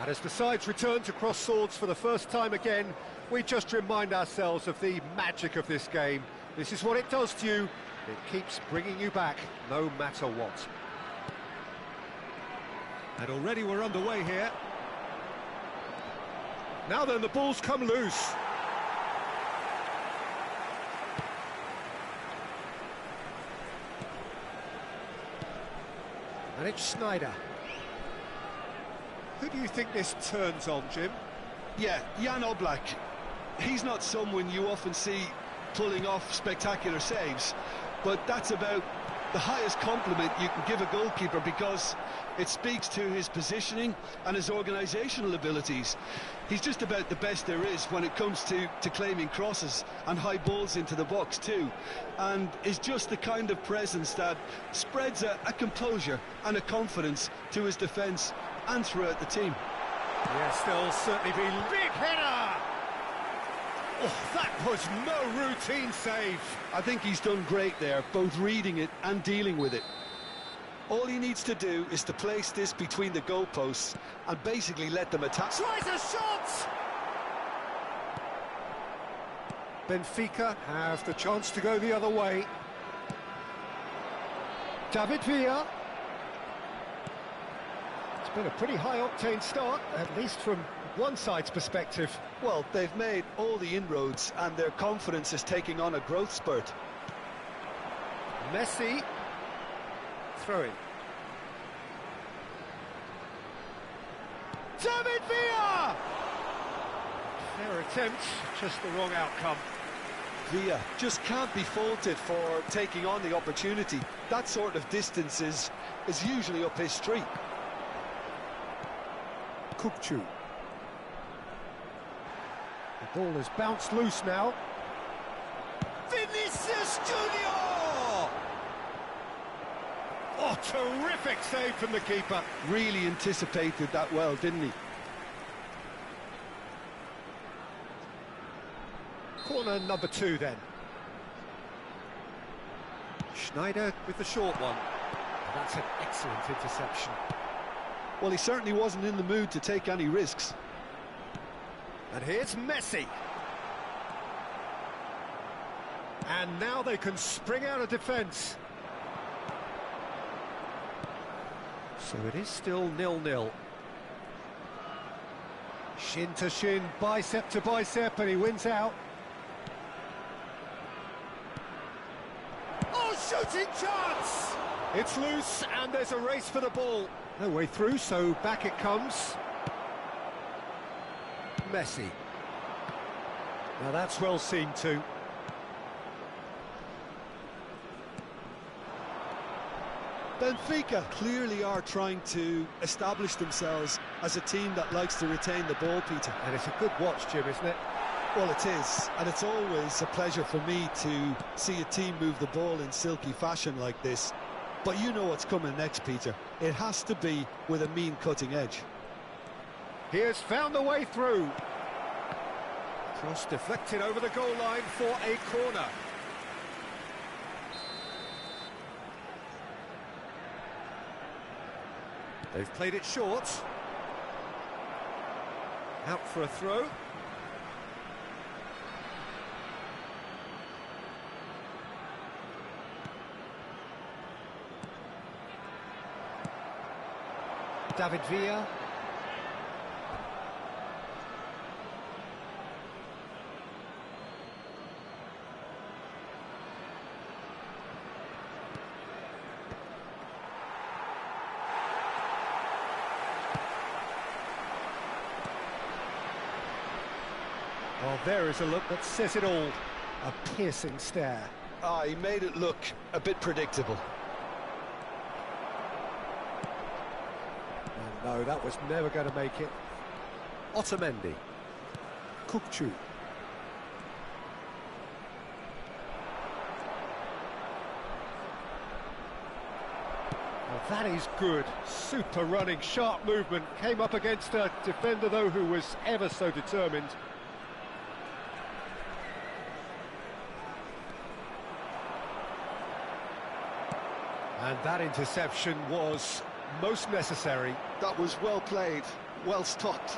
And as the sides return to cross swords for the first time again, we just remind ourselves of the magic of this game. This is what it does to you. It keeps bringing you back, no matter what. And already we're underway here. Now then, the ball's come loose. And it's Sneijder. Who do you think this turns on, Jim? Yeah, Jan Oblak. He's not someone you often see pulling off spectacular saves, but that's about the highest compliment you can give a goalkeeper, because it speaks to his positioning and his organisational abilities. He's just about the best there is when it comes to claiming crosses and high balls into the box too, and is just the kind of presence that spreads a composure and a confidence to his defence and throughout the team. Yes, there'll certainly be big header! Oh, that was no routine save. I think he's done great there, both reading it and dealing with it. All he needs to do is to place this between the goalposts and basically let them attack. Tries a shot! Benfica have the chance to go the other way. David Villa. It's been a pretty high-octane start, at least from one side's perspective. Well, they've made all the inroads and their confidence is taking on a growth spurt. Messi. Throw-in. David Villa! Fair attempt, just the wrong outcome. Villa just can't be faulted for taking on the opportunity. That sort of distance is usually up his street. Kupchu. The ball has bounced loose now. Vinicius Junior! Oh, terrific save from the keeper. Really anticipated that well, didn't he? Corner number 2 then. Sneijder with the short one. That's an excellent interception. Well, he certainly wasn't in the mood to take any risks. And here's Messi. And now they can spring out of defence. So it is still 0-0. Shin to shin, bicep to bicep, and he wins out. Oh, shooting chance! It's loose, and there's a race for the ball. No way through, so back it comes. Messi. Now that's well seen too. Benfica clearly are trying to establish themselves as a team that likes to retain the ball, Peter. And it's a good watch, Jim, isn't it? Well, it is, and it's always a pleasure for me to see a team move the ball in silky fashion like this. But you know what's coming next, Peter. It has to be with a mean cutting edge. He has found the way through. Cross deflected over the goal line for a corner. They've played it short. Out for a throw. David Villa. Well, there is a look that says it all. A piercing stare. Ah, he made it look a bit predictable. No, that was never going to make it. Otamendi. Kupchu. Well, that is good. Super running, sharp movement. Came up against a defender, though, who was ever so determined. And that interception was most necessary. That was well played, well stopped.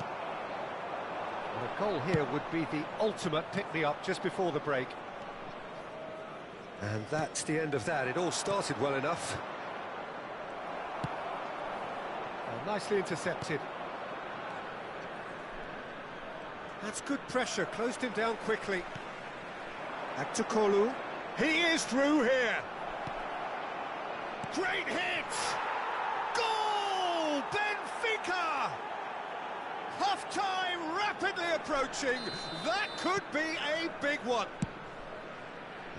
And a goal here would be the ultimate pick-me-up just before the break. And that's the end of that. It all started well enough. Nicely intercepted. That's good pressure, closed him down quickly. Back to Kolu. He is through here. Great hit! Goal! Benfica! Half-time rapidly approaching. That could be a big one.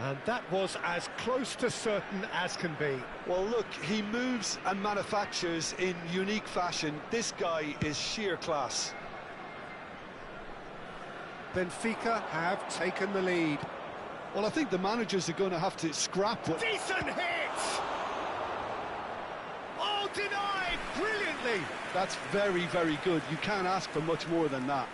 And that was as close to certain as can be. Well, look, he moves and manufactures in unique fashion. This guy is sheer class. Benfica have taken the lead. Well, I think the managers are going to have to scrap what... Decent hit! Oh, denied brilliantly! That's very, very good. You can't ask for much more than that.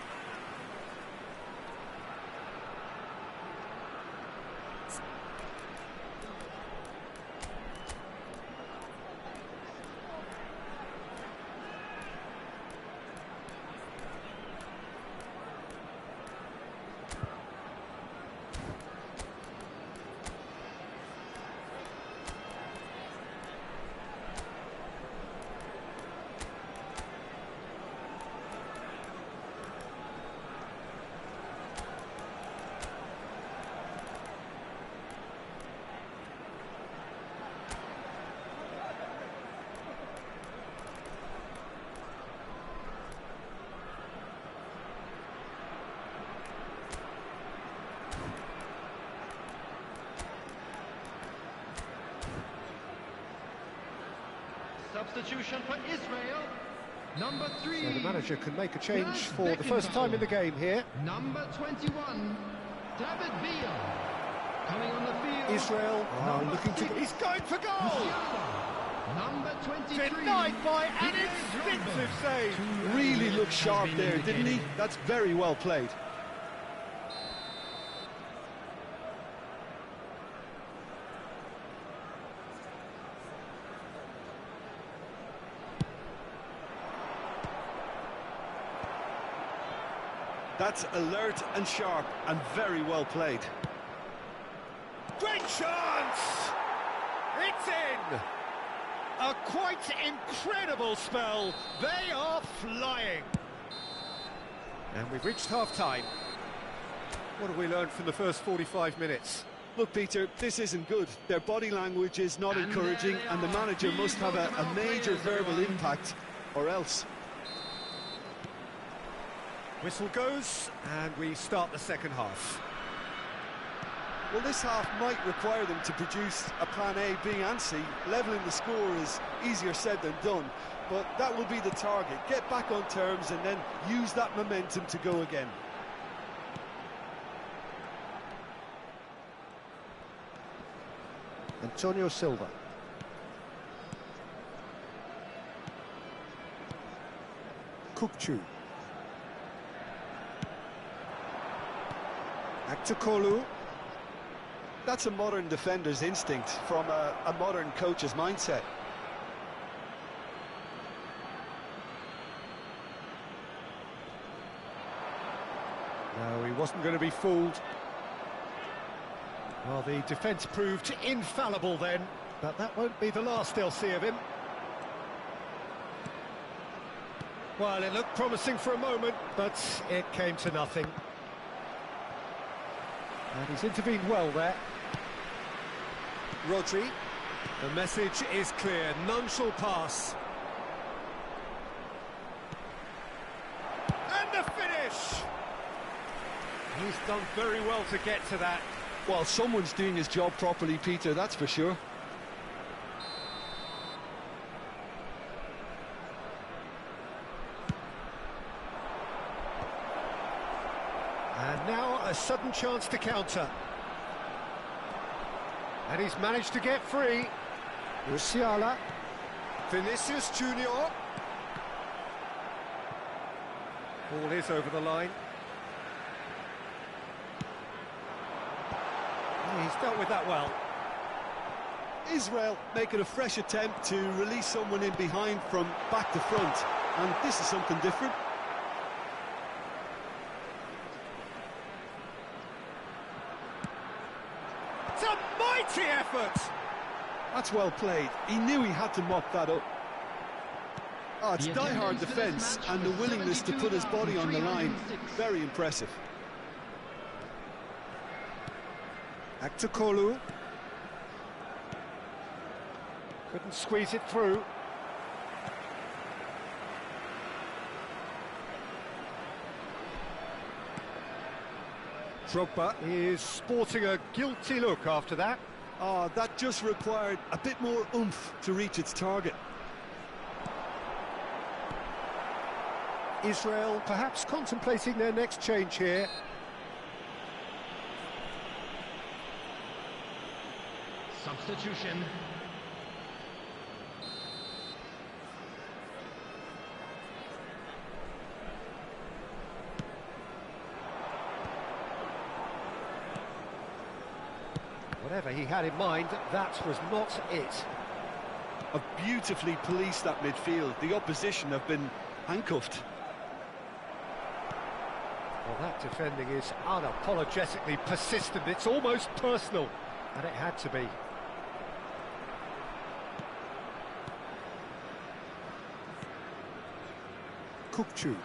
Substitution for Israel. Number 3. So the manager can make a change for the first time in the game here. Number 21, David Beal. Coming on the field. Israel looking to... He's going for goal! Number 23. Denied by an instinctive save. Really looked sharp there, didn't he? That's very well played. That's alert and sharp and very well played. Great chance! It's in! A quite incredible spell. They are flying. And we've reached half-time. What have we learned from the first 45 minutes? Look, Peter, this isn't good. Their body language is not encouraging, and the manager must have a major verbal impact, or else. Whistle goes, and we start the second half. Well, this half might require them to produce a plan A, B and C. Levelling the score is easier said than done, but that will be the target. Get back on terms and then use that momentum to go again. Antonio Silva. Kukçu. Back to Kolu. That's a modern defender's instinct from a modern coach's mindset. No, he wasn't going to be fooled. Well, the defence proved infallible then, but that won't be the last they'll see of him. Well, it looked promising for a moment, but it came to nothing. And he's intervened well there. Rodri. The message is clear, none shall pass. And the finish! He's done very well to get to that. Well, someone's doing his job properly, Peter, that's for sure. And now a sudden chance to counter. And he's managed to get free. Musiala. Vinicius Junior. Ball is over the line. He's dealt with that well. Israel making a fresh attempt to release someone in behind from back to front, and this is something different. It's a mighty effort! That's well played. He knew he had to mop that up. Oh, it's die-hard defence and the willingness to put his body on the line. Very impressive. Aktukolu. Couldn't squeeze it through. Drogba is sporting a guilty look after that. Oh, that just required a bit more oomph to reach its target. Israel perhaps contemplating their next change here. Substitution. Whatever he had in mind, that was not it. Have beautifully policed that midfield. The opposition have been handcuffed. Well, that defending is unapologetically persistent. It's almost personal, and it had to be. Kukçu.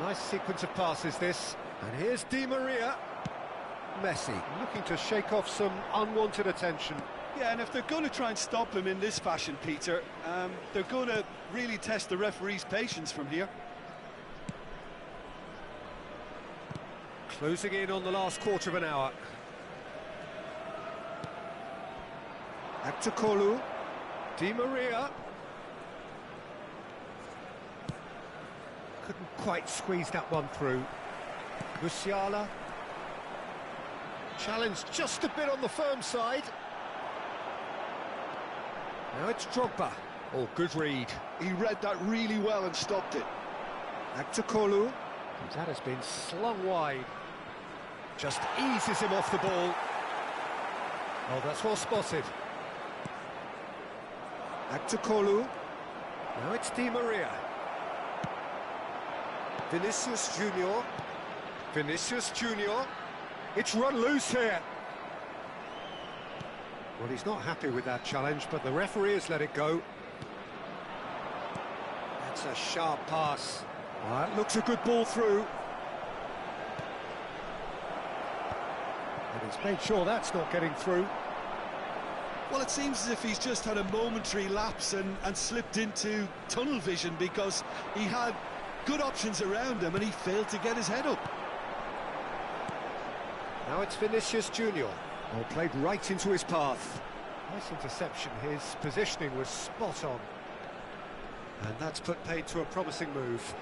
Nice sequence of passes, this. And here's Di Maria. Messi looking to shake off some unwanted attention. Yeah, and if they're going to try and stop him in this fashion, Peter, they're going to really test the referee's patience from here. Closing in on the last quarter of an hour. Aktukolu. Di Maria. Couldn't quite squeeze that one through. Musiala. Challenge just a bit on the firm side. Now it's Drogba. Oh, good read. He read that really well and stopped it. Aktukolu. That has been slung wide. Just eases him off the ball. Oh, that's well spotted. Aktukolu. Now it's Di Maria. Vinicius Junior. Vinicius Junior. It's run loose here. Well, he's not happy with that challenge, but the referee has let it go. That's a sharp pass. Well, that looks a good ball through. And he's made sure that's not getting through. Well, it seems as if he's just had a momentary lapse and slipped into tunnel vision, because he had good options around him and he failed to get his head up. Now it's Vinicius Junior. Oh, played right into his path. Nice interception. His positioning was spot on. And that's put paid to a promising move.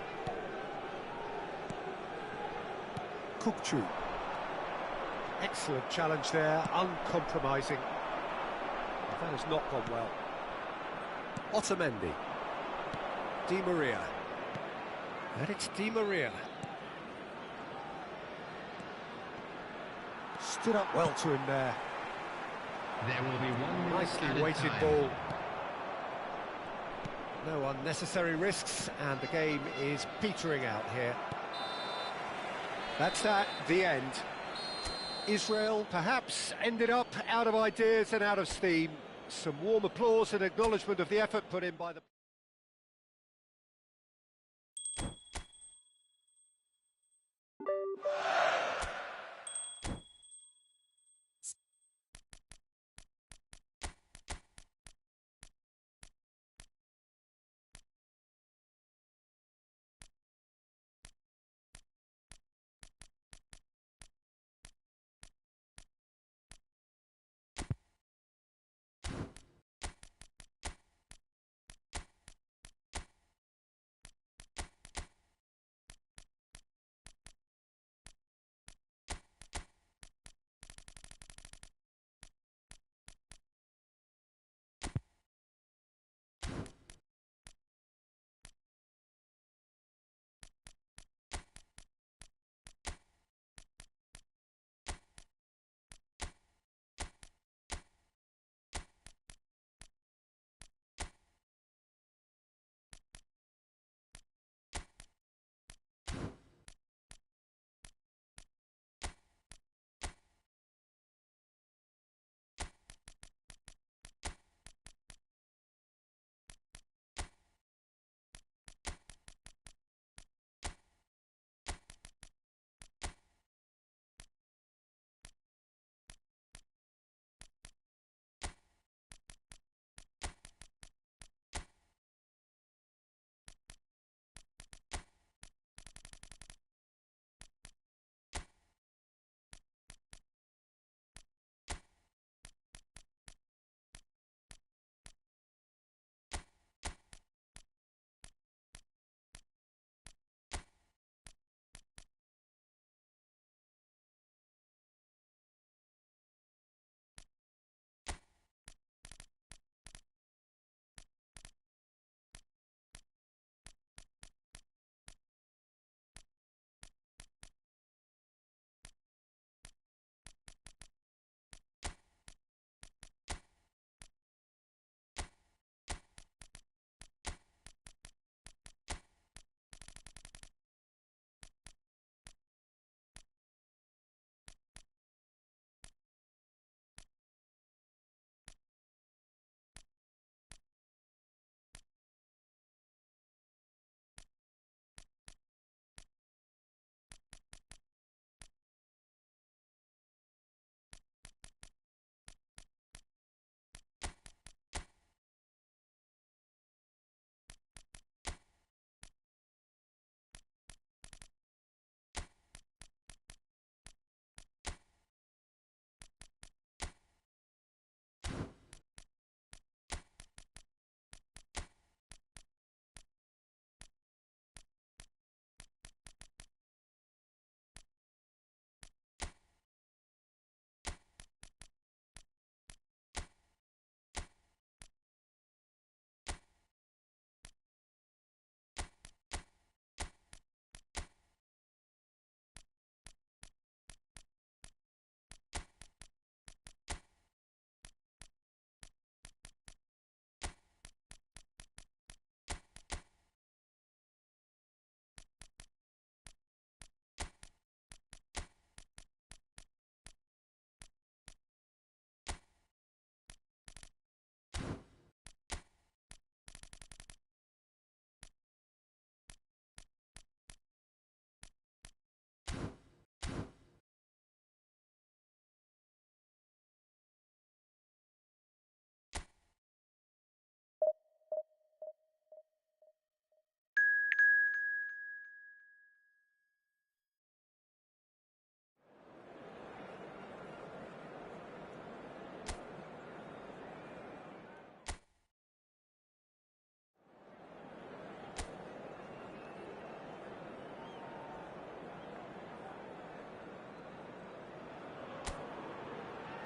Kukçu. Excellent challenge there, uncompromising. That has not gone well. Otamendi. Di Maria. And it's Di Maria. Stood up well to him there. There will be one nicely weighted ball. No unnecessary risks, and the game is petering out here. That's that, the end. Israel perhaps ended up out of ideas and out of steam. Some warm applause and acknowledgement of the effort put in by the...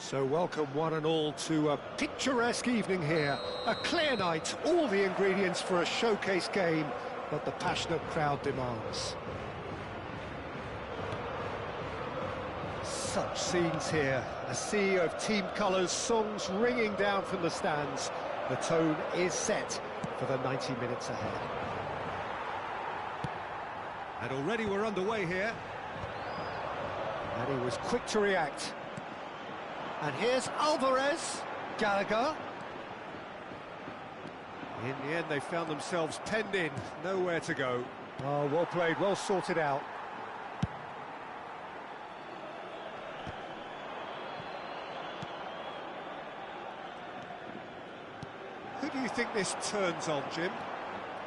So welcome one and all to a picturesque evening here. A clear night, all the ingredients for a showcase game that the passionate crowd demands. Such scenes here, a sea of team colours, songs ringing down from the stands. The tone is set for the 90 minutes ahead. And already we're underway here. And he was quick to react. And here's Alvarez, Gallagher. In the end, they found themselves penned in, nowhere to go. Oh, well played, well sorted out. Who do you think this turns on, Jim?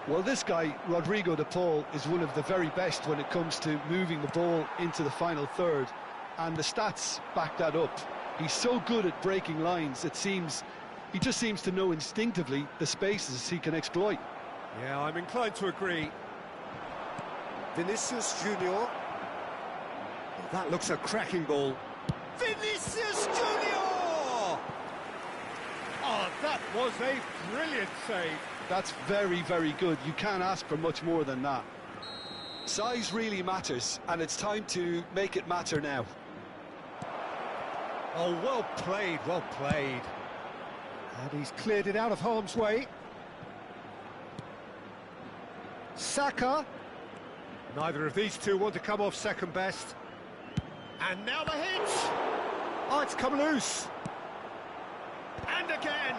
Well, this guy, Rodrigo de Paul, is one of the very best when it comes to moving the ball into the final third, and the stats back that up. He's so good at breaking lines, he just seems to know instinctively the spaces he can exploit. Yeah, I'm inclined to agree. Vinicius Junior. Well, that looks a cracking ball. Vinicius Junior! Oh, that was a brilliant save. That's very, very good. You can't ask for much more than that. Size really matters, and it's time to make it matter now. Oh, well played, well played. And he's cleared it out of harm's way. Saka. Neither of these two want to come off second best. And now the hit. Oh, it's come loose. And again.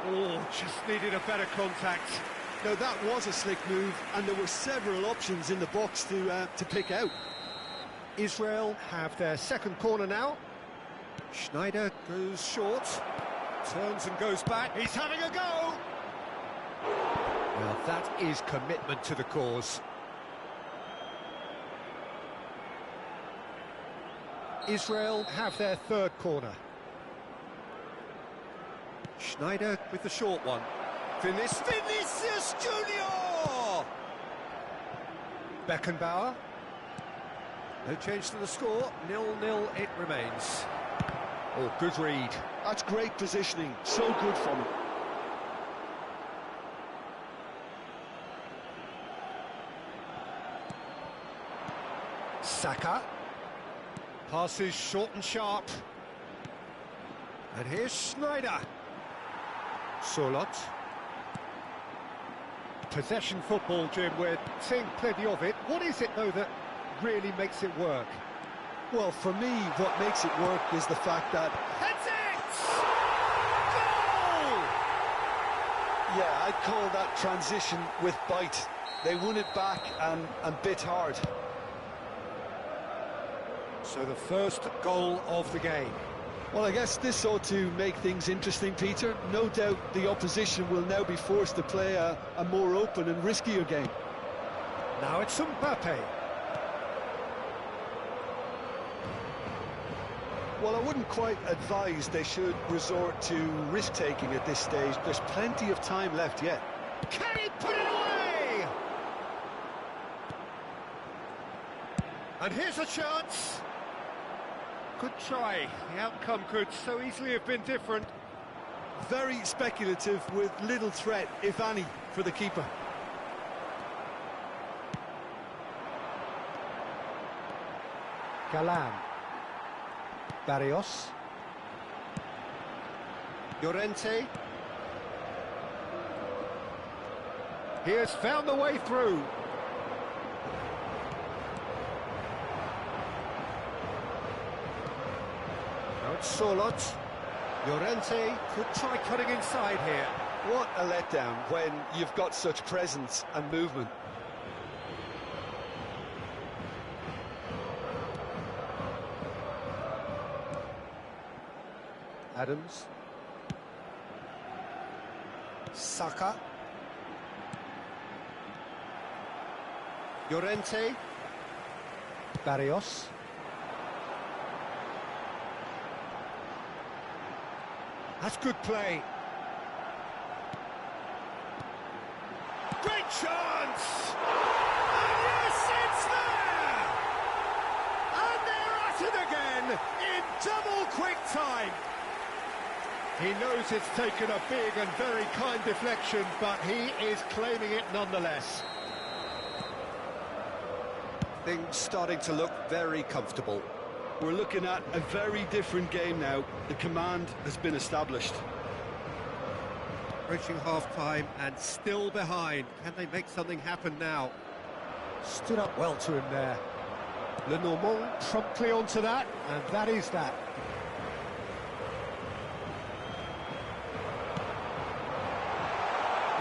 Oh, just needed a better contact. No, that was a slick move, and there were several options in the box to pick out. Israel have their second corner now. Schneider goes short, turns and goes back. He's having a go! Well, that is commitment to the cause. Israel have their third corner. Schneider with the short one. Vinicius Junior! Beckenbauer. No change to the score, 0-0 it remains. Oh, good read. That's great positioning, so good from him. Saka. Passes short and sharp. And here's Schneider. Solot. Possession football, Jim, we're seeing plenty of it. What is it, though, that really makes it work? Well, for me, what makes it work is the fact that... That's it! Goal! Yeah, I'd call that transition with bite. They won it back and bit hard. So the first goal of the game. Well, I guess this ought to make things interesting, Peter. No doubt the opposition will now be forced to play a more open and riskier game. Now it's Mbappe. Well, I wouldn't quite advise they should resort to risk-taking at this stage. There's plenty of time left yet. Can he put it away? And here's a chance. Good try. The outcome could so easily have been different. Very speculative with little threat, if any, for the keeper. Galan. Barrios. Llorente. He has found the way through. Now it's Solot. Llorente could try cutting inside here. What a letdown when you've got such presence and movement. Adams. Saka. Llorente. Barrios. That's good play. Great chance! And yes, it's there! And they're at it again in Double quick time! He knows it's taken a big and very kind deflection, but he is claiming it nonetheless. Things starting to look very comfortable. We're looking at a very different game now. The command has been established. Approaching half-time and still behind. Can they make something happen now? Stood up well to him there. Lenormand promptly onto that, and that is that.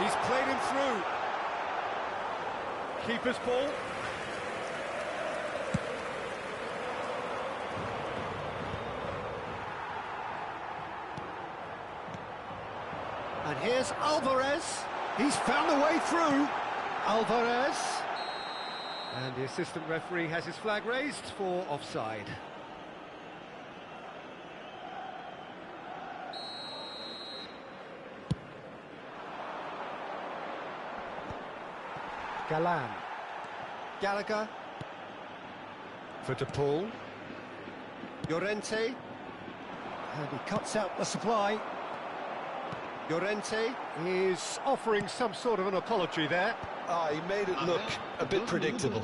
He's played him through. Keeper's ball. And here's Alvarez. He's found a way through. Alvarez. And the assistant referee has his flag raised for offside. Galan. Gallagher. For De Paul. Llorente. And he cuts out the supply. Llorente is offering some sort of an apology there. He made it look a bit predictable.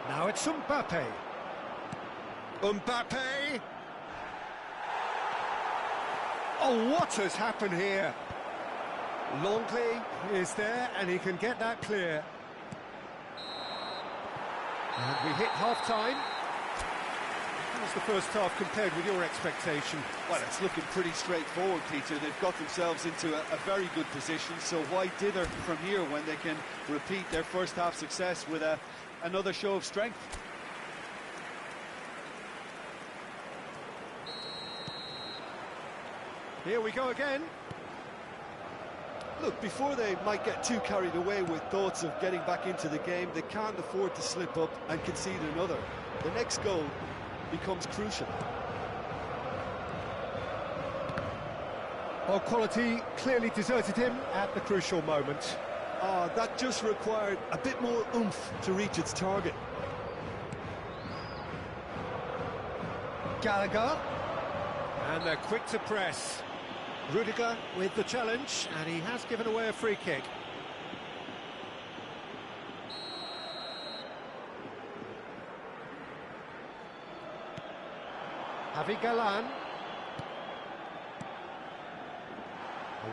Now it's Mbappe. Mbappe! Oh, what has happened here? Longley is there, and he can get that clear. And we hit half-time. How's the first half compared with your expectation? Well, it's looking pretty straightforward, Peter. They've got themselves into a very good position, so why dither from here when they can repeat their first half success with another show of strength? Here we go again. Look, before they might get too carried away with thoughts of getting back into the game, they can't afford to slip up and concede another. The next goal becomes crucial. Well, quality clearly deserted him at the crucial moment. That just required a bit more oomph to reach its target. Gallagher. And they're quick to press. Rudiger with the challenge, and he has given away a free kick. Javi Galan.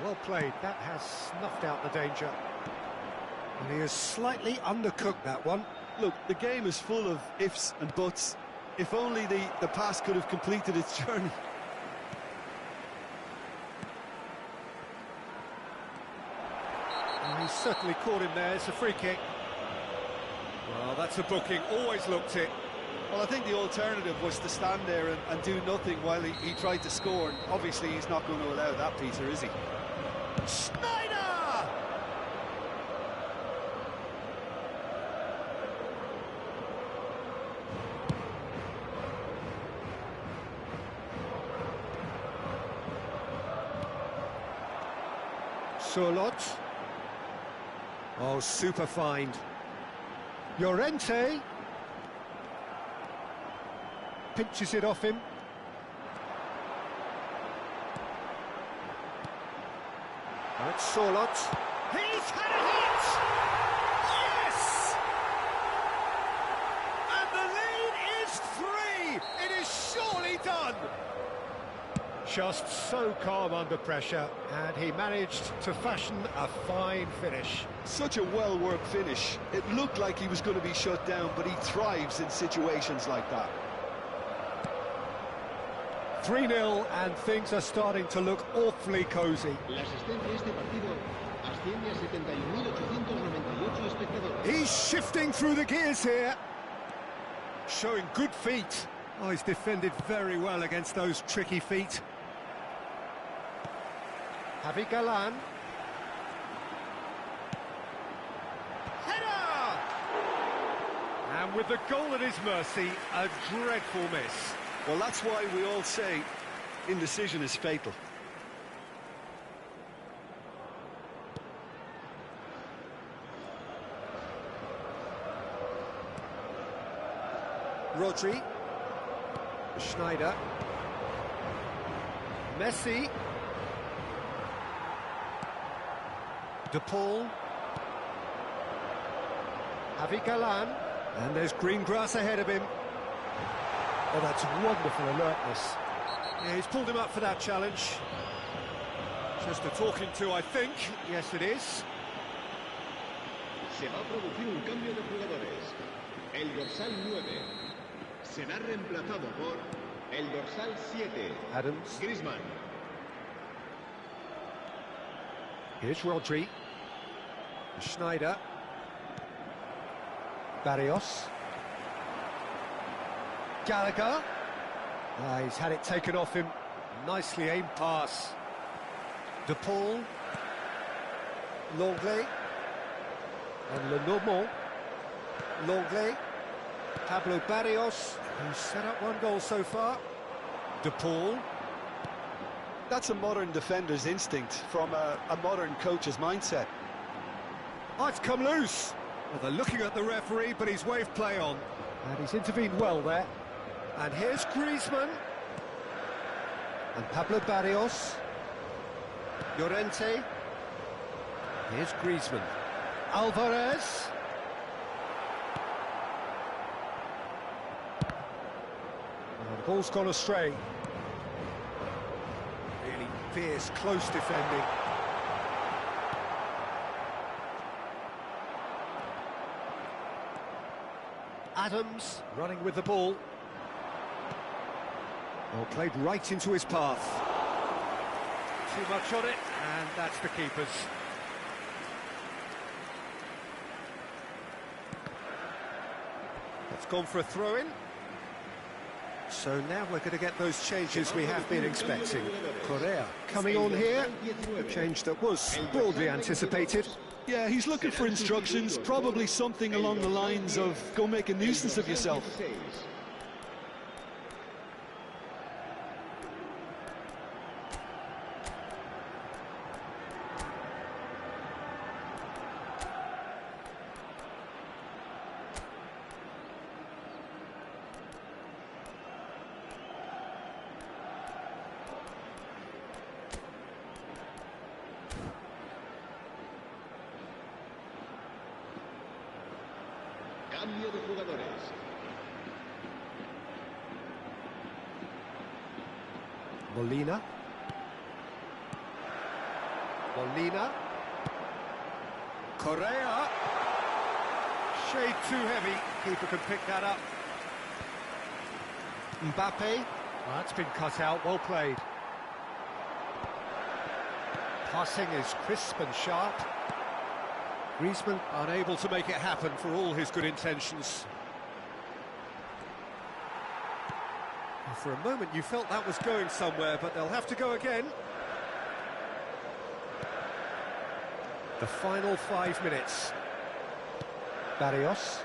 Well played, that has snuffed out the danger. And he has slightly undercooked that one. Look, the game is full of ifs and buts. If only the pass could have completed its journey. And he's certainly caught him there, it's a free kick. Well, that's a booking, always looked it. Well, I think the alternative was to stand there and do nothing while he tried to score. And obviously, he's not going to allow that, Peter, is he? Schneider! Surlot. Oh, super find. Llorente. Pinches it off him. And it's Surlot. He's had a hit! Yes! And the lead is 3! It is surely done! Just so calm under pressure, and he managed to fashion a fine finish. Such a well-worked finish. It looked like he was going to be shut down, but he thrives in situations like that. 3-0, and things are starting to look awfully cosy. He's shifting through the gears here. Showing good feet. Oh, he's defended very well against those tricky feet. Javi Galan. Header! And with the goal at his mercy, a dreadful miss. Well, that's why we all say indecision is fatal. Rodri. Schneider. Messi. De Paul. Javi Galan. And there's green grass ahead of him. Oh, that's wonderful alertness. Yeah, he's pulled him up for that challenge. Just a talking to, I think. Yes, it is. Se va a producir un cambio de jugadores. El dorsal 9 será reemplazado por el dorsal 7. Adams. Griezmann. Here's Rodri. Schneider. Barrios. Gallagher. He's had it taken off him. Nicely aimed pass. De Paul. Longley. And Lenormand. Longley. Pablo Barrios, who's set up one goal so far. De Paul. That's a modern defender's instinct from a modern coach's mindset. Oh, it's come loose. Well, they're looking at the referee, but he's waved play on. And he's intervened well there. And here's Griezmann. And Pablo Barrios. Llorente. Here's Griezmann. Alvarez. And the ball's gone astray. Really fierce, close defending. Adams running with the ball. Well, played right into his path. Too much on it, and that's the keeper's. It's gone for a throw-in. So now we're going to get those changes we have been expecting. Correa coming on here, a change that was broadly anticipated. Yeah, he's looking for instructions, probably something along the lines of go make a nuisance of yourself. Cambio de jugadores. Molina. Correa. Shade too heavy. Keeper can pick that up. Mbappe. Well, that's been cut out. Well played. Passing is crisp and sharp. Griezmann unable to make it happen for all his good intentions. Well, for a moment you felt that was going somewhere, but they'll have to go again. The final 5 minutes. Barrios.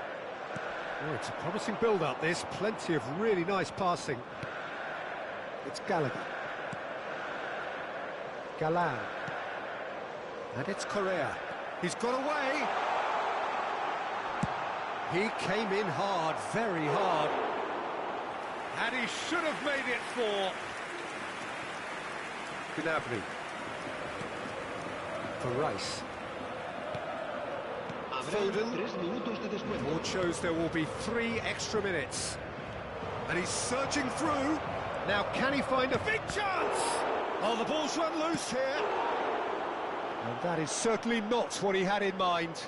Oh, it's a promising build-up, this. Plenty of really nice passing. It's Gallagher. Galan. And it's Correa. He's got away. He came in hard, very hard. And he should have made it for Gnabry. For Rice. Foden. Board shows there will be 3 extra minutes. And he's surging through. Now can he find a big chance? Oh, the ball's run loose here. And that is certainly not what he had in mind.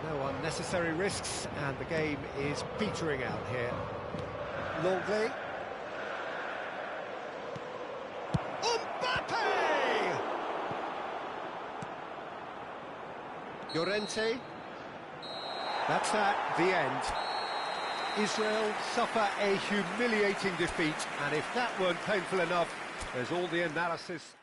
No unnecessary risks, and the game is petering out here. Longley. Mbappe! Llorente. That's at the end. Israel suffer a humiliating defeat, and if that weren't painful enough, there's all the analysis.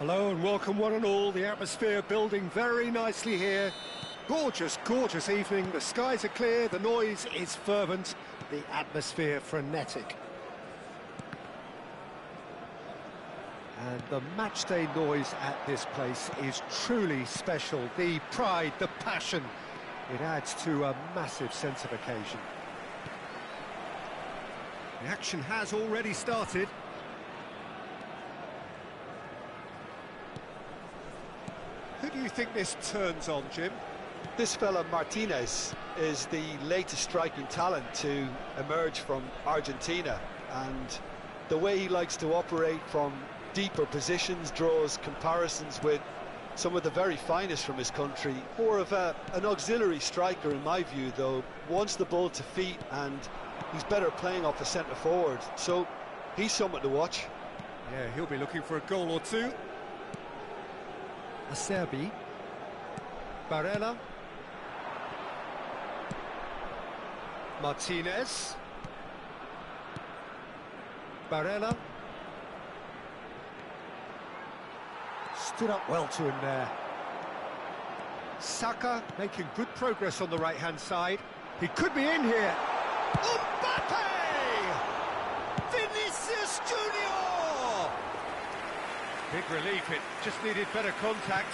Hello and welcome one and all. The atmosphere building very nicely here. Gorgeous, gorgeous evening. The skies are clear, the noise is fervent, the atmosphere frenetic. And the matchday noise at this place is truly special. The pride, the passion, it adds to a massive sense of occasion. The action has already started. Who do you think this turns on, Jim? This fella Martinez is the latest striking talent to emerge from Argentina, and the way he likes to operate from deeper positions draws comparisons with some of the very finest from his country. More of an auxiliary striker in my view, though. Wants the ball to feet, and he's better playing off the centre forward, so he's someone to watch. Yeah, he'll be looking for a goal or two. Acerbi, Barella, Martinez, Barella, stood up well to him there. Saka making good progress on the right-hand side. He could be in here. Mbappe! Vinicius Junior! Big relief, it just needed better contact.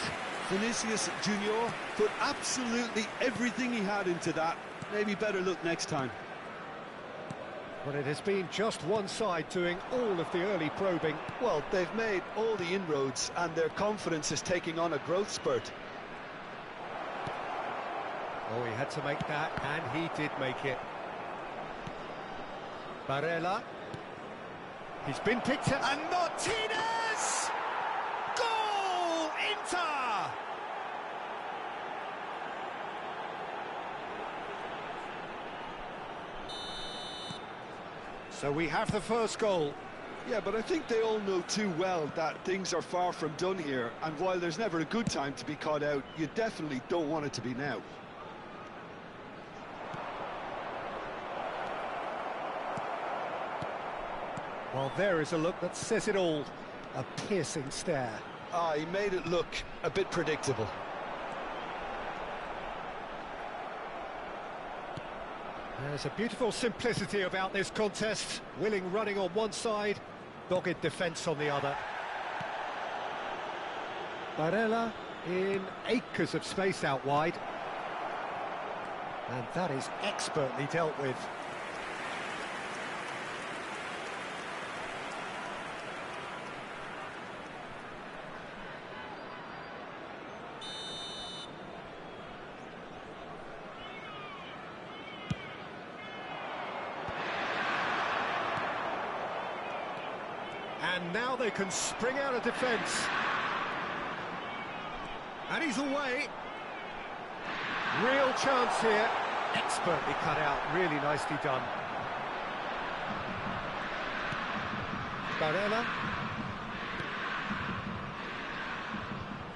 Vinicius Junior put absolutely everything he had into that. Maybe better look next time. But it has been just one side doing all of the early probing. Well, they've made all the inroads and their confidence is taking on a growth spurt. Oh, he had to make that, and he did make it. Barella. He's been picked up. And Martinez! Goal! Inter! So we have the first goal. Yeah, but I think they all know too well that things are far from done here, and while there's never a good time to be caught out, you definitely don't want it to be now. Well, there is a look that says it all. A piercing stare. Ah, he made it look a bit predictable. There's a beautiful simplicity about this contest. Willing running on one side, dogged defence on the other. Barella in acres of space out wide. And that is expertly dealt with. And now they can spring out of defence. And he's away. Real chance here. Expertly cut out, really nicely done. Barella.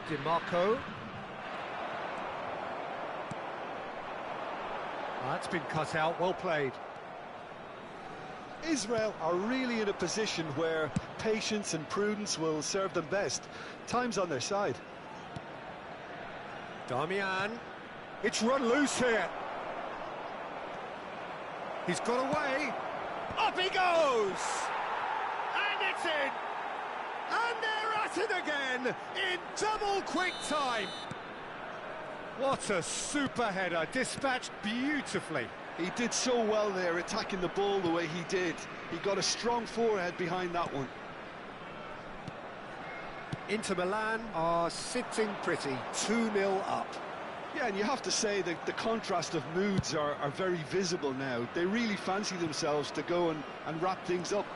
Di Marco. That's been cut out, well played. Israel are really in a position where patience and prudence will serve them best. Time's on their side. Damian. It's run loose here. He's got away. Up he goes! And it's in! And they're at it again in double quick time. What a super header, dispatched beautifully. He did so well there, attacking the ball the way he did. He got a strong forehead behind that one. Inter Milan are sitting pretty, 2-0 up. Yeah, and you have to say that the contrast of moods are very visible now. They really fancy themselves to go and wrap things up.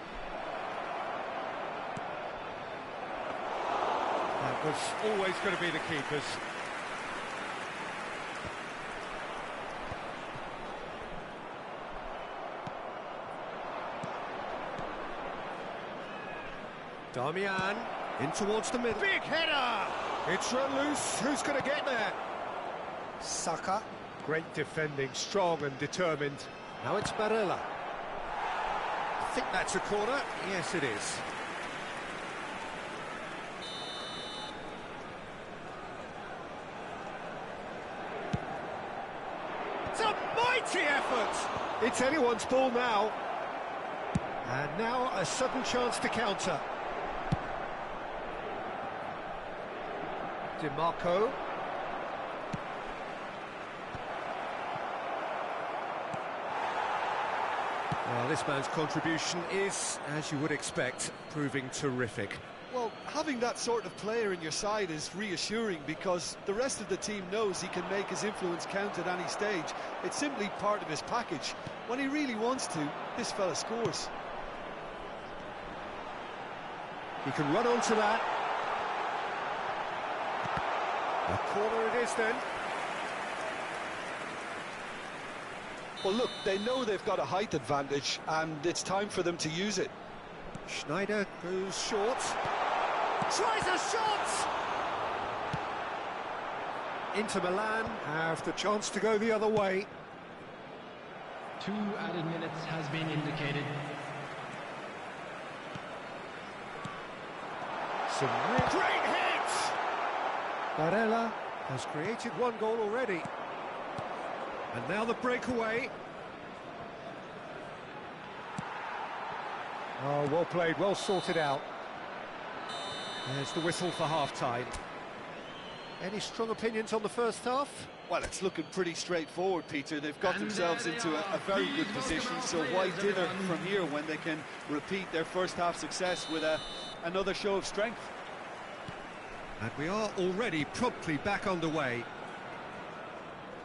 That was always going to be the keepers. Damian, in towards the middle. Big header! It's run loose. Who's going to get there? Saka. Great defending, strong and determined. Now it's Barella. I think that's a corner. Yes, it is. effort. It's anyone's ball now. And now a sudden chance to counter. DiMarco. Well, this man's contribution is, as you would expect, proving terrific. Well, having that sort of player in your side is reassuring because the rest of the team knows he can make his influence count at any stage. It's simply part of his package. When he really wants to, this fella scores. He can run onto that. A corner it is then. Well, look, they know they've got a height advantage and it's time for them to use it. Schneider goes short. Tries a shot! Inter Milan have the chance to go the other way. 2 added minutes has been indicated. Some great hits! Barella has created 1 goal already. And now the breakaway. Oh, well played, well sorted out. There's the whistle for half-time. Any strong opinions on the first half? Well, it's looking pretty straightforward, Peter. They've got themselves into a very good position, so why dither from here when they can repeat their first half success with another show of strength? And we are already promptly back underway.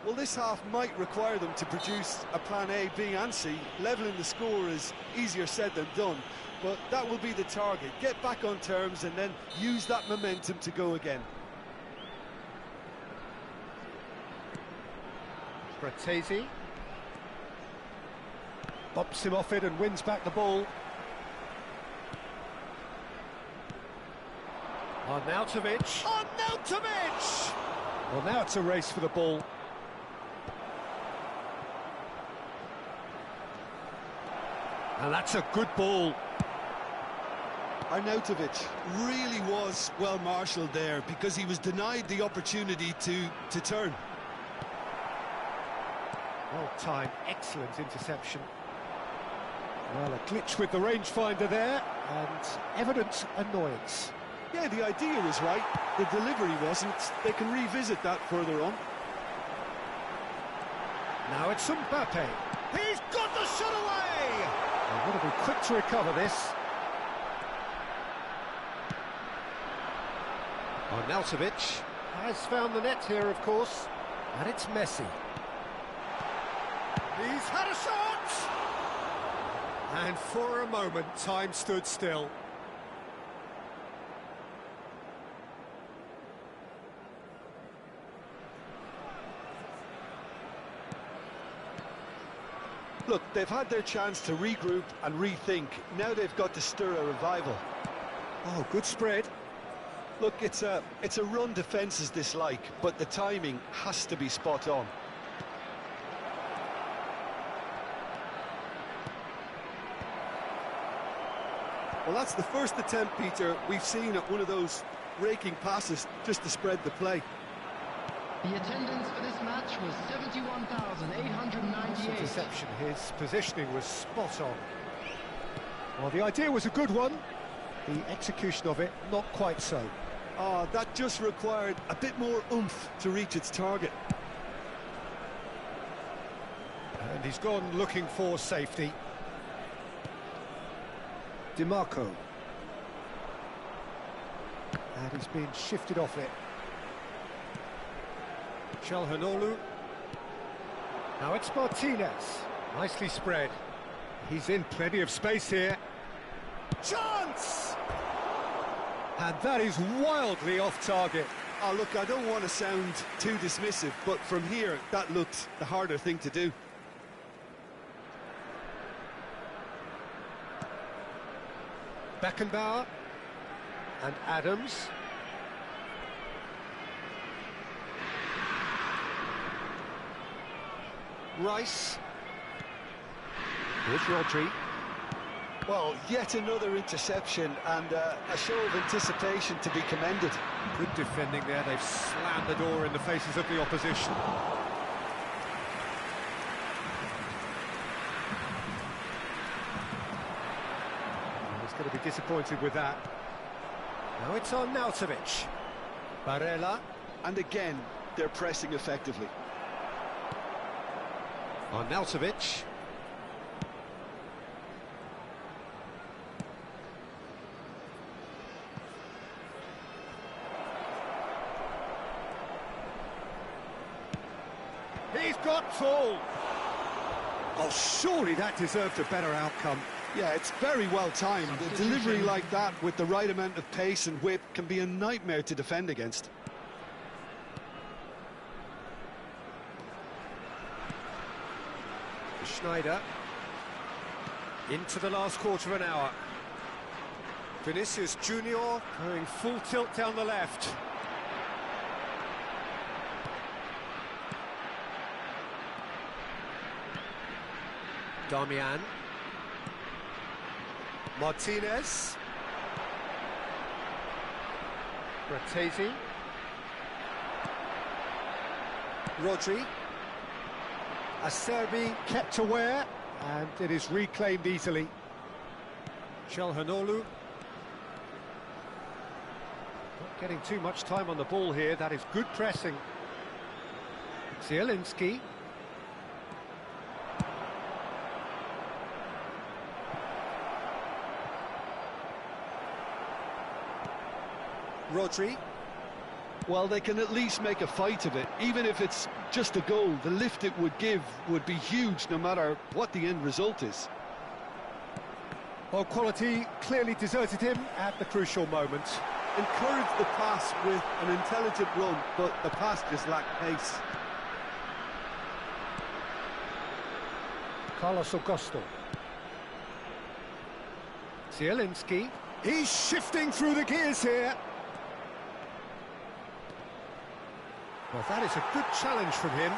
Well, this half might require them to produce a plan A, B and C. Levelling the score is easier said than done, but that will be the target. Get back on terms and then use that momentum to go again. Fratesi bumps him off it and wins back the ball. Arnautovic! Arnautovic! Well, now it's a race for the ball. And that's a good ball. Arnautovic really was well marshalled there because he was denied the opportunity to turn. Well timed, excellent interception. Well, a glitch with the rangefinder there, and evident annoyance. Yeah, the idea was right, the delivery wasn't. They can revisit that further on. Now it's Mbappe. He's got the shot away! They've got to be quick to recover this. Arnautovic has found the net here, of course, and it's Messi. He's had a shot! And for a moment, time stood still. Look, they've had their chance to regroup and rethink. Now they've got to stir a revival. Oh, good spread. Look, it's a run defence's dislike, but the timing has to be spot on. Well, that's the first attempt, Peter, we've seen at one of those raking passes just to spread the play. The attendance for this match was 71,898. Interception, his positioning was spot on. Well, the idea was a good one. The execution of it, not quite so. Oh, that just required a bit more oomph to reach its target. And he's gone looking for safety. DiMarco. And he's been shifted off it. Calhanoglu. Now it's Martinez. Nicely spread. He's in plenty of space here. Chance! And that is wildly off target. Oh, look, I don't want to sound too dismissive, but from here, that looked the harder thing to do. Beckenbauer and Adams. Rice. Here's Rodri. Well, yet another interception and a show of anticipation to be commended. Good defending there. They've slammed the door in the faces of the opposition. be disappointed with that. Now it's on Nautovic. Barella. And again, they're pressing effectively. On Nautovic. He's got full. Oh, surely that deserved a better outcome. Yeah, it's very well timed. A delivery like that with the right amount of pace and whip can be a nightmare to defend against. Schneider. Into the last quarter of an hour. Vinicius Junior going full tilt down the left. Darmian. Martinez. Fratesi. Rodri. Acerbi kept aware, and it is reclaimed easily. Çalhanoğlu. Not getting too much time on the ball here, that is good pressing. Zielinski. Rodri. Well, they can at least make a fight of it. Even if it's just a goal, the lift it would give would be huge no matter what the end result is. Well, quality clearly deserted him at the crucial moment. Encouraged the pass with an intelligent run, but the pass just lacked pace. Carlos Augusto. Zielinski. He's shifting through the gears here. Well, that is a good challenge from him.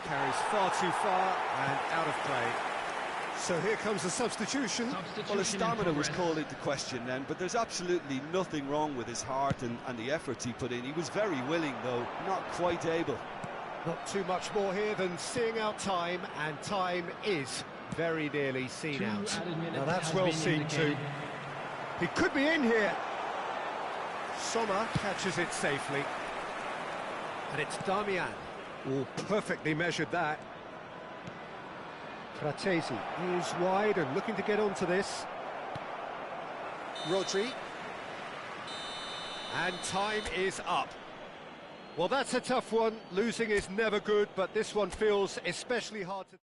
Carries far too far and out of play. So here comes the substitution. Well, his stamina was called into question then, but there's absolutely nothing wrong with his heart and the efforts he put in. He was very willing, though, not quite able. Not too much more here than seeing out time, and time is very nearly seen out. Now that's well seen too. He could be in here. Sommer catches it safely. And it's Darmian. Oh, perfectly measured that. Fratesi is wide and looking to get onto this. Rodri. And time is up. Well, that's a tough one. Losing is never good, but this one feels especially hard to...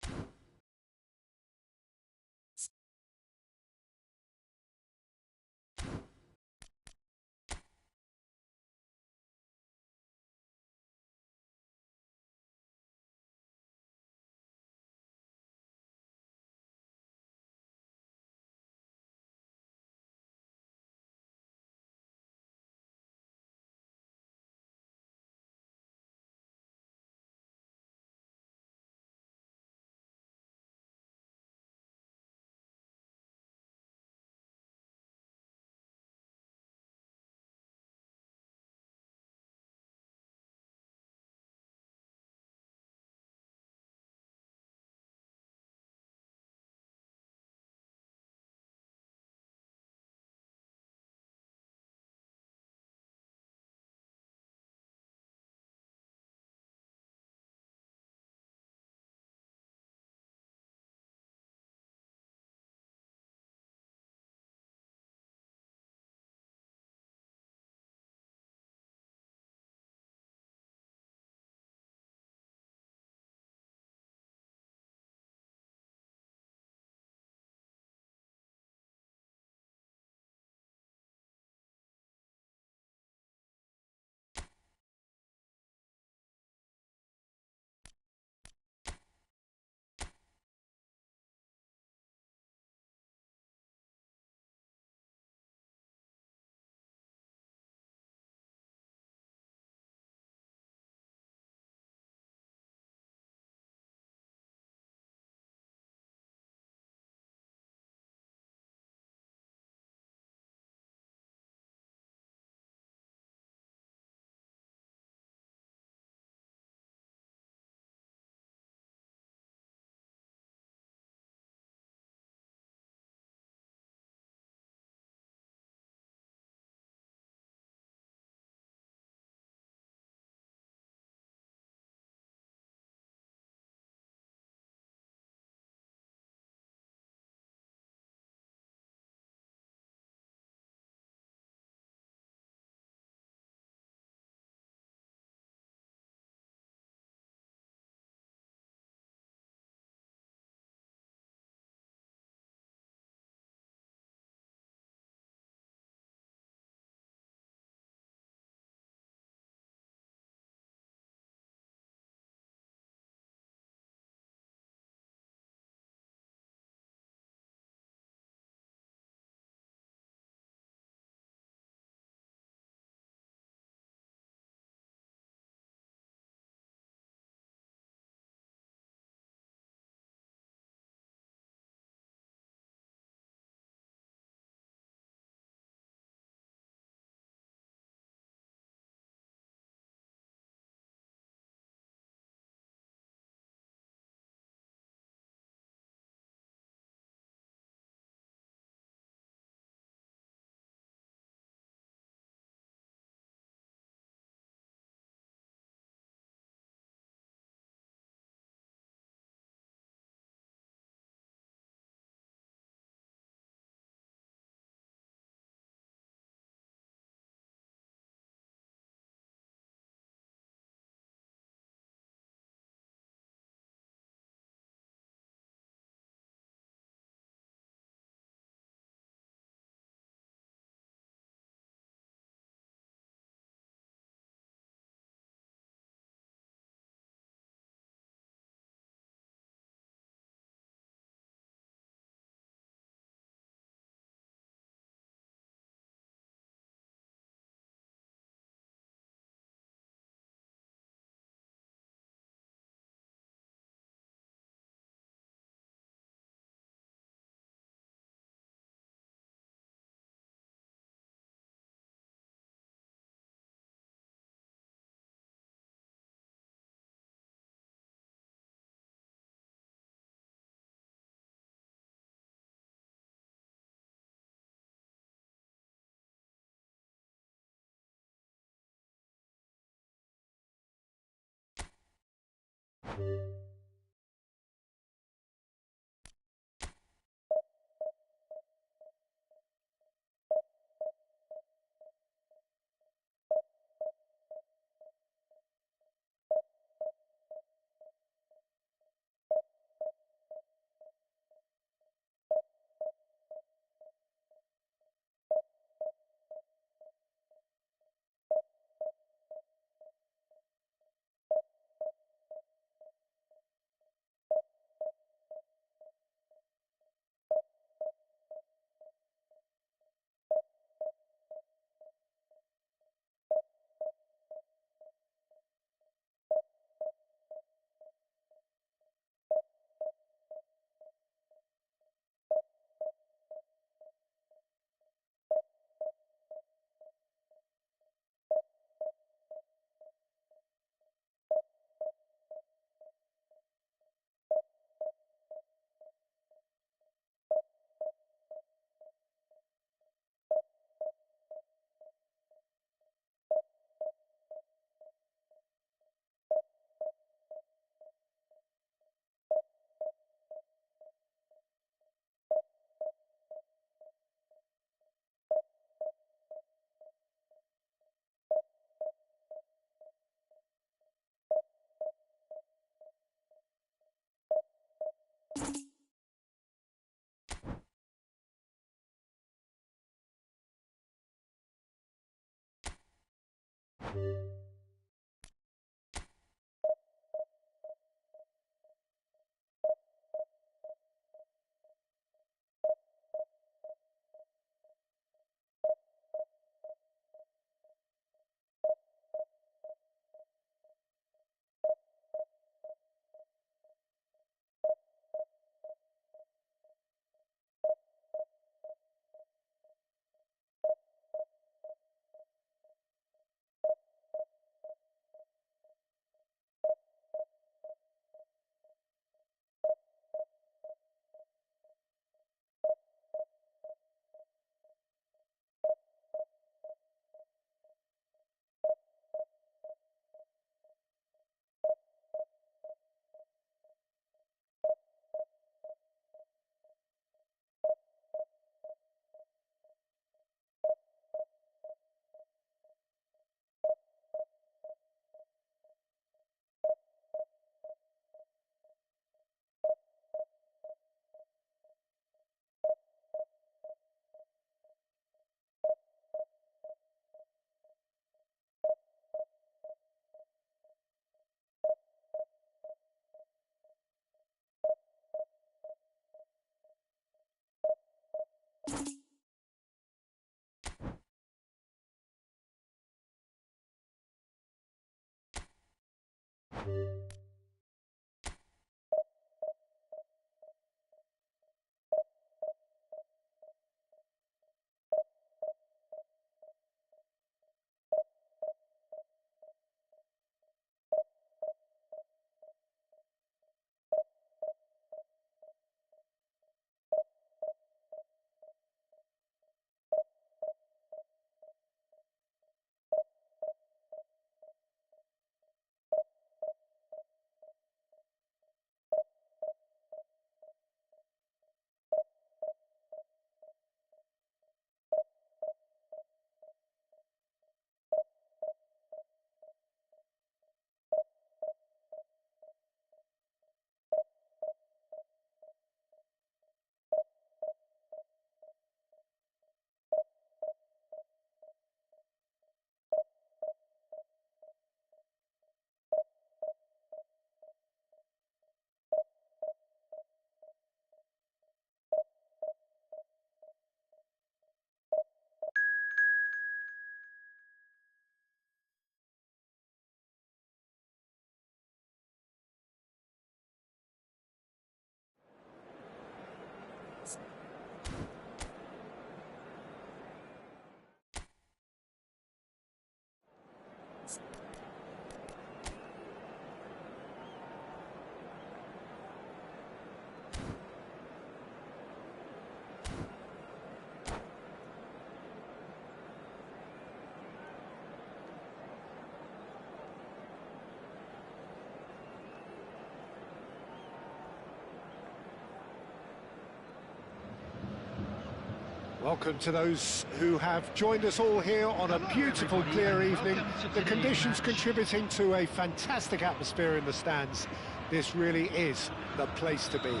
Welcome to those who have joined us all here on a beautiful, clear evening. The conditions contributing to a fantastic atmosphere in the stands. This really is the place to be. Well,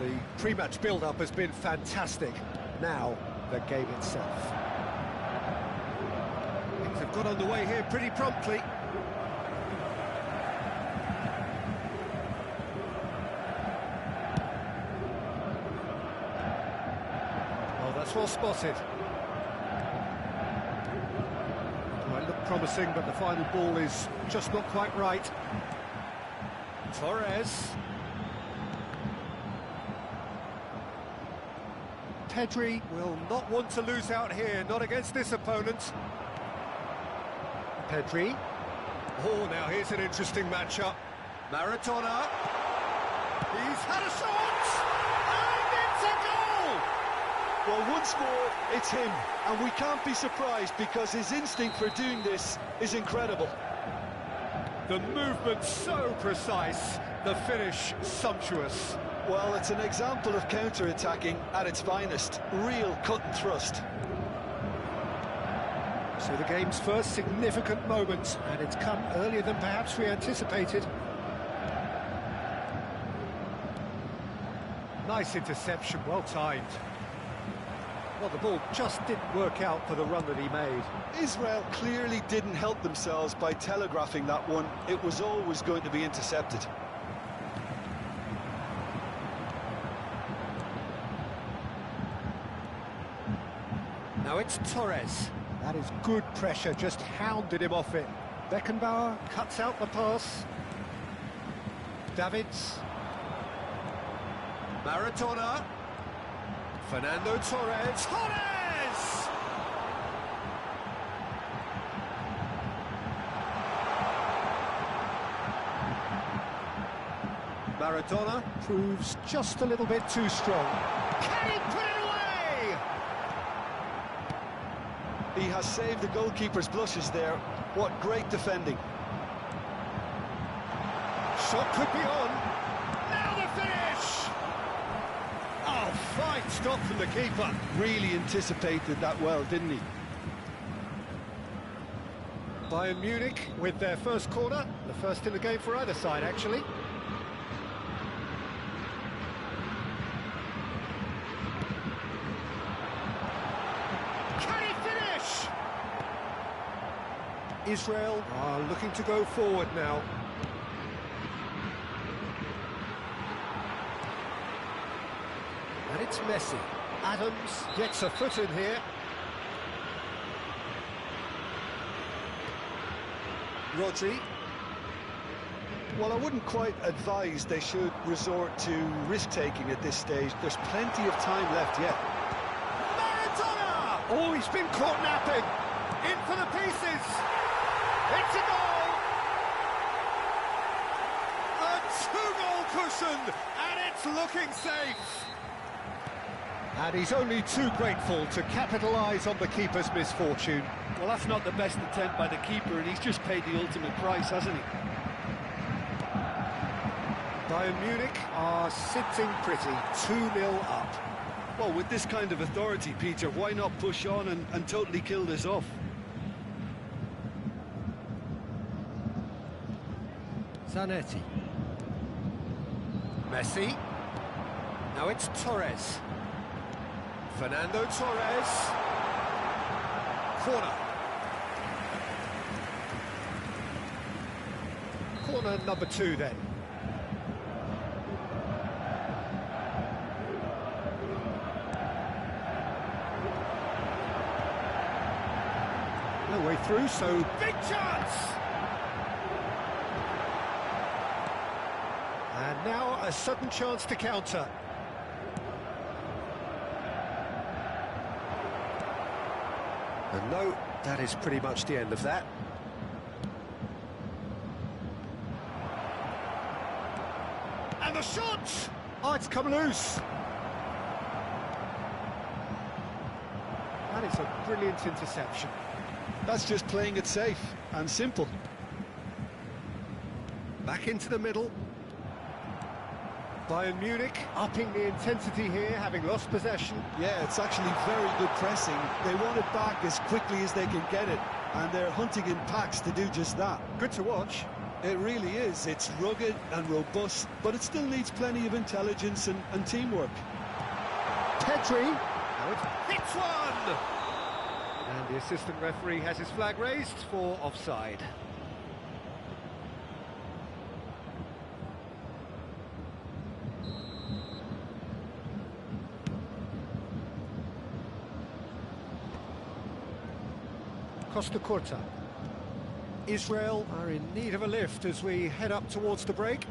the pre-match build-up has been fantastic. Now, the game itself. Things have got underway here pretty promptly. That's well spotted. Might look promising, but the final ball is just not quite right. Torres. Pedri will not want to lose out here, not against this opponent. Pedri. Oh, now here's an interesting matchup. Maradona. He's had a shot! And it's a goal! Well, once more, it's him, and we can't be surprised because his instinct for doing this is incredible. The movement so precise, the finish sumptuous. Well, it's an example of counter-attacking at its finest, real cut and thrust. So the game's first significant moment, and it's come earlier than perhaps we anticipated. Nice interception, well timed. Well, the ball just didn't work out for the run that he made. Israel clearly didn't help themselves by telegraphing that one. It was always going to be intercepted. Now it's Torres. That is good pressure, just hounded him off it. Beckenbauer cuts out the pass. Davids. Maradona. Fernando Torres. Torres! Maradona proves just a little bit too strong. Can he put it away? He has saved the goalkeeper's blushes there. What great defending. Shot could be on. Now the finish! Oh, fine stop from the keeper. Really anticipated that well, didn't he? Bayern Munich with their first corner. The first in the game for either side, actually. Can he finish? Israel are looking to go forward now. And it's Messi. Adams gets a foot in here. Rodri. Well, I wouldn't quite advise they should resort to risk-taking at this stage. There's plenty of time left yet. Maradona! Oh, he's been caught napping. In for the pieces. It's a goal! A two-goal cushion, and it's looking safe. And he's only too grateful to capitalise on the keeper's misfortune. Well, that's not the best attempt by the keeper, and he's just paid the ultimate price, hasn't he? Bayern Munich are sitting pretty, 2-0 up. Well, with this kind of authority, Peter, why not push on and totally kill this off? Zanetti. Messi. Now it's Torres. Fernando Torres. Corner. Corner number 2 then. No way through, so big chance! And now a sudden chance to counter. And no, that is pretty much the end of that. And the shot! Oh, it's come loose. That is a brilliant interception. That's just playing it safe and simple. Back into the middle. Bayern Munich upping the intensity here, having lost possession. Yeah, it's actually very good pressing. They want it back as quickly as they can get it, and they're hunting in packs to do just that. Good to watch. It really is. It's rugged and robust, but it still needs plenty of intelligence and teamwork. Pedri, now it hits one! And the assistant referee has his flag raised for offside. Costa Curta. Israel are in need of a lift as we head up towards the break.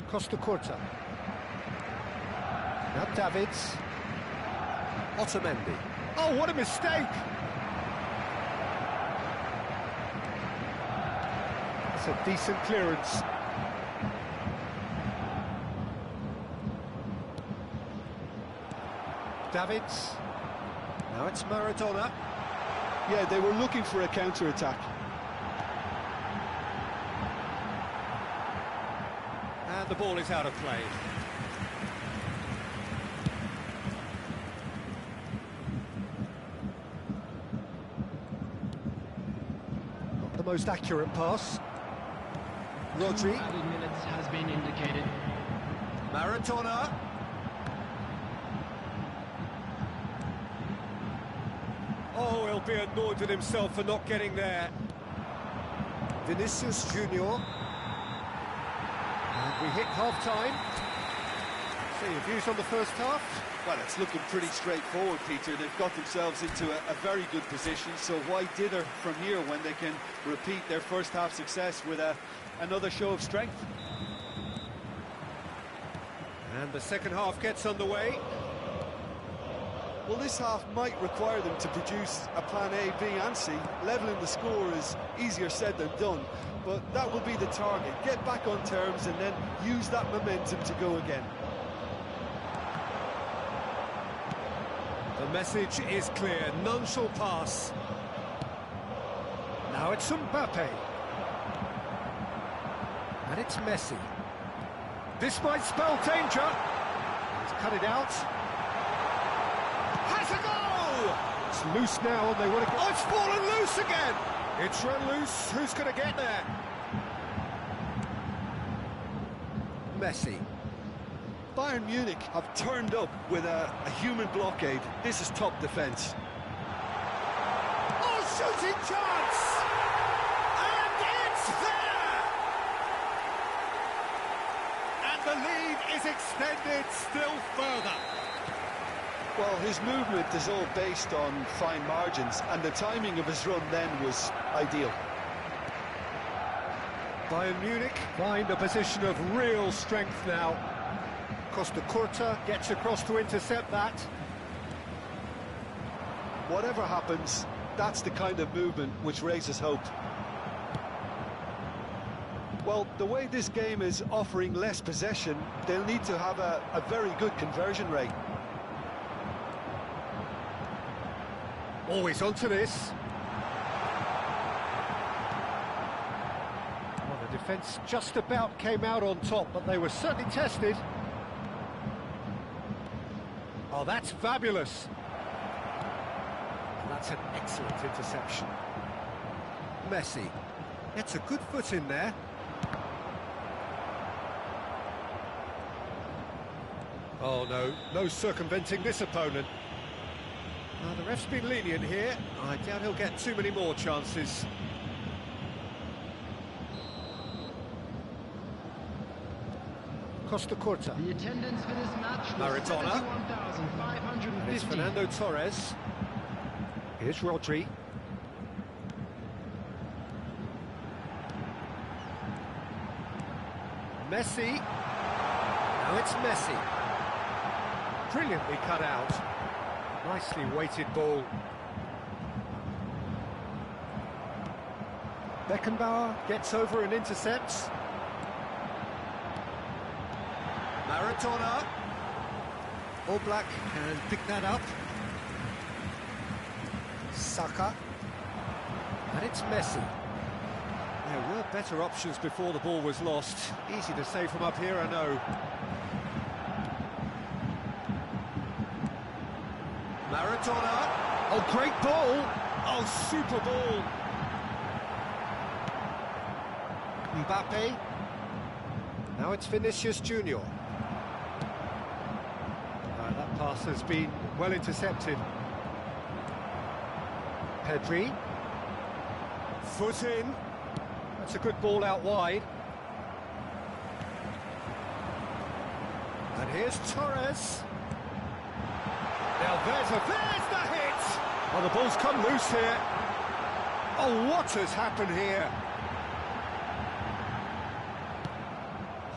Costa Curta. Now Davids. Otamendi. Oh, what a mistake! That's a decent clearance. Davids. Now it's Maradona. Yeah, they were looking for a counter-attack. And the ball is out of play. Not the most accurate pass. Rodri. Added minutes has been indicated. Maradona. Oh, he'll be annoyed with himself for not getting there. Vinicius Junior. And we hit half-time. So your views on the first half? Well, it's looking pretty straightforward, Peter. They've got themselves into a very good position, so why dither from here when they can repeat their first half success with another show of strength? And the second half gets underway. Well, this half might require them to produce a plan A, B and C. Levelling the score is easier said than done, but that will be the target. Get back on terms and then use that momentum to go again. The message is clear, none shall pass. Now it's Mbappe. And it's Messi. This might spell danger. He's cut it out. Has a goal! It's loose now and they want to... Oh, it's fallen loose again! It's run loose, who's going to get there? Messi. Bayern Munich have turned up with a human blockade. This is top defence. Oh, shooting chance! And it's there! And the lead is extended still further. Well, his movement is all based on fine margins, and the timing of his run then was ideal. Bayern Munich find a position of real strength now. Costa Curta gets across to intercept that. Whatever happens, that's the kind of movement which raises hope. Well, the way this game is offering less possession, they'll need to have a very good conversion rate. Always onto this. Well, the defence just about came out on top, but they were certainly tested. Oh, that's fabulous. And that's an excellent interception. Messi gets a good foot in there. Oh, no circumventing this opponent. The ref's been lenient here. I doubt he'll get too many more chances. Costa Curta. The attendance for this match was Maradona. 71,550. Here's Fernando Torres. Here's Rodri. Messi. Now it's Messi. Brilliantly cut out. Nicely weighted ball. Beckenbauer gets over and intercepts. Maradona. All Black can pick that up. Saka. And it's Messi. There were better options before the ball was lost. Easy to say from up here, I know. Maradona. Oh, great ball. Oh, super ball. Mbappe. Now it's Vinicius Junior. That pass has been well intercepted. Pedri. Foot in. That's a good ball out wide. And here's Torres. Now there's the hit! Oh, the ball's come loose here. Oh, what has happened here?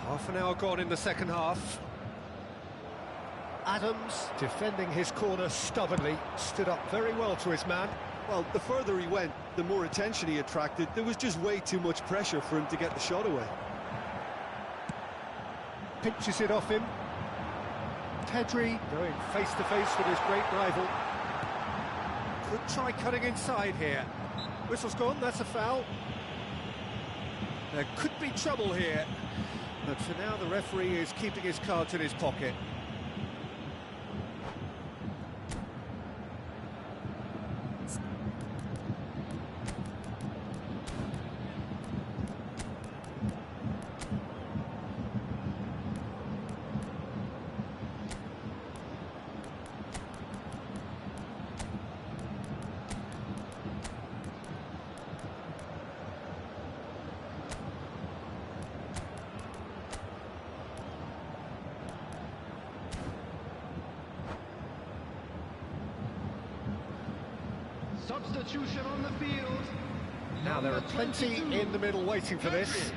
Half an hour gone in the second half. Adams, defending his corner stubbornly, stood up very well to his man. Well, the further he went, the more attention he attracted. There was just way too much pressure for him to get the shot away. Pinches it off him. Pedri going face-to-face with his great rival. Could try cutting inside here. Whistle's gone, that's a foul. There could be trouble here. But for now, the referee is keeping his cards in his pocket. Substitution on the field. Now there are plenty in the middle waiting for this.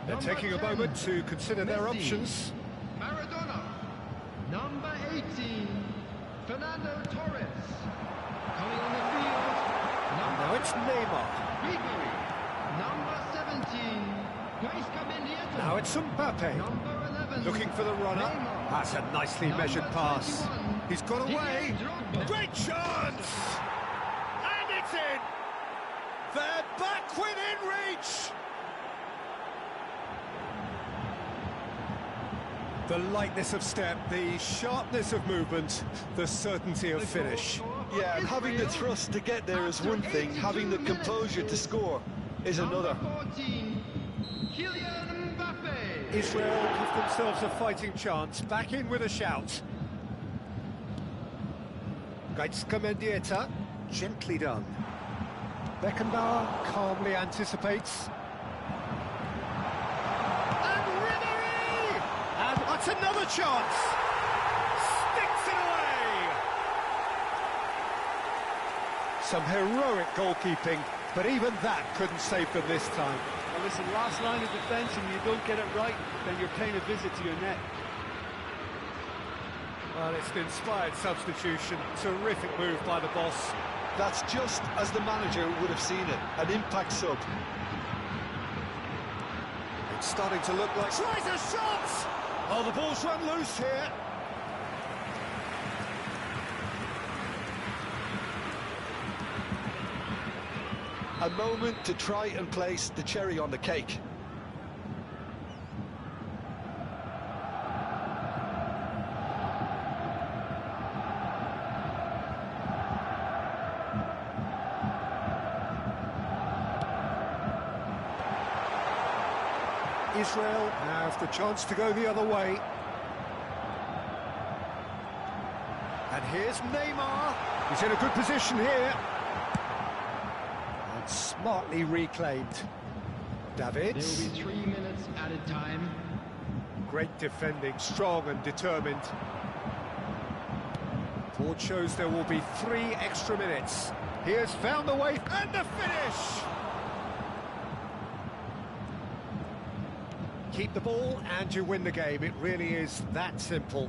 They're taking a moment to consider their options. Maradona. Number 18, Fernando Torres. Coming on the field. Now it's Neymar. Ribery. Number 17, Gaisca Mendieta. Now it's Mbappe. Number 11, Looking for the runner. Neymar. That's a nicely measured pass. 21, He's got away. Drogba. Great chance! And it's in! They're back within reach! The lightness of step, the sharpness of movement, the certainty of finish. Yeah, and having the thrust to get there is one thing, having the composure to score is another. Number 14, Kylian Mbappe. Israel give themselves a fighting chance, back in with a shout. Gaisca Mendieta, gently done. Beckenbauer calmly anticipates. And Ribery! And that's another chance! Sticks it away! Some heroic goalkeeping, but even that couldn't save them this time. Well, listen, last line of defence, and you don't get it right, then you're paying a visit to your net. Well, it's an inspired substitution. Terrific move by the boss. That's just as the manager would have seen it, an impact sub. It's starting to look like... Tries a shot! Oh, the ball's run loose here. A moment to try and place the cherry on the cake. Israel have the chance to go the other way. And here's Neymar. He's in a good position here. And smartly reclaimed. Davids. There will be 3 minutes added time. Great defending, strong and determined. Board shows there will be 3 extra minutes. He has found the way, and the finish! Keep the ball and you win the game. It really is that simple.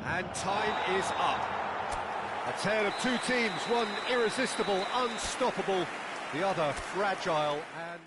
And time is up. A tale of 2 teams, one irresistible, unstoppable, the other fragile and...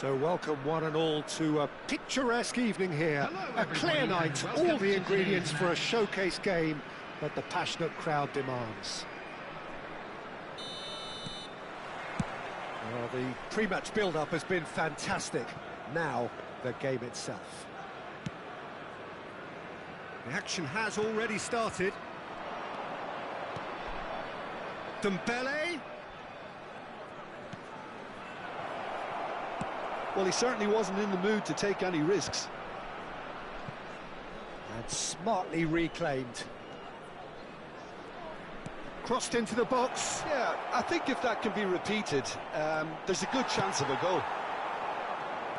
So welcome one and all to a picturesque evening here. A clear night, all the ingredients for a showcase game that the passionate crowd demands. Well, the pre-match build-up has been fantastic. Now, the game itself. The action has already started. Dembele. Well, he certainly wasn't in the mood to take any risks. And smartly reclaimed. Crossed into the box. Yeah, I think if that can be repeated, there's a good chance of a goal.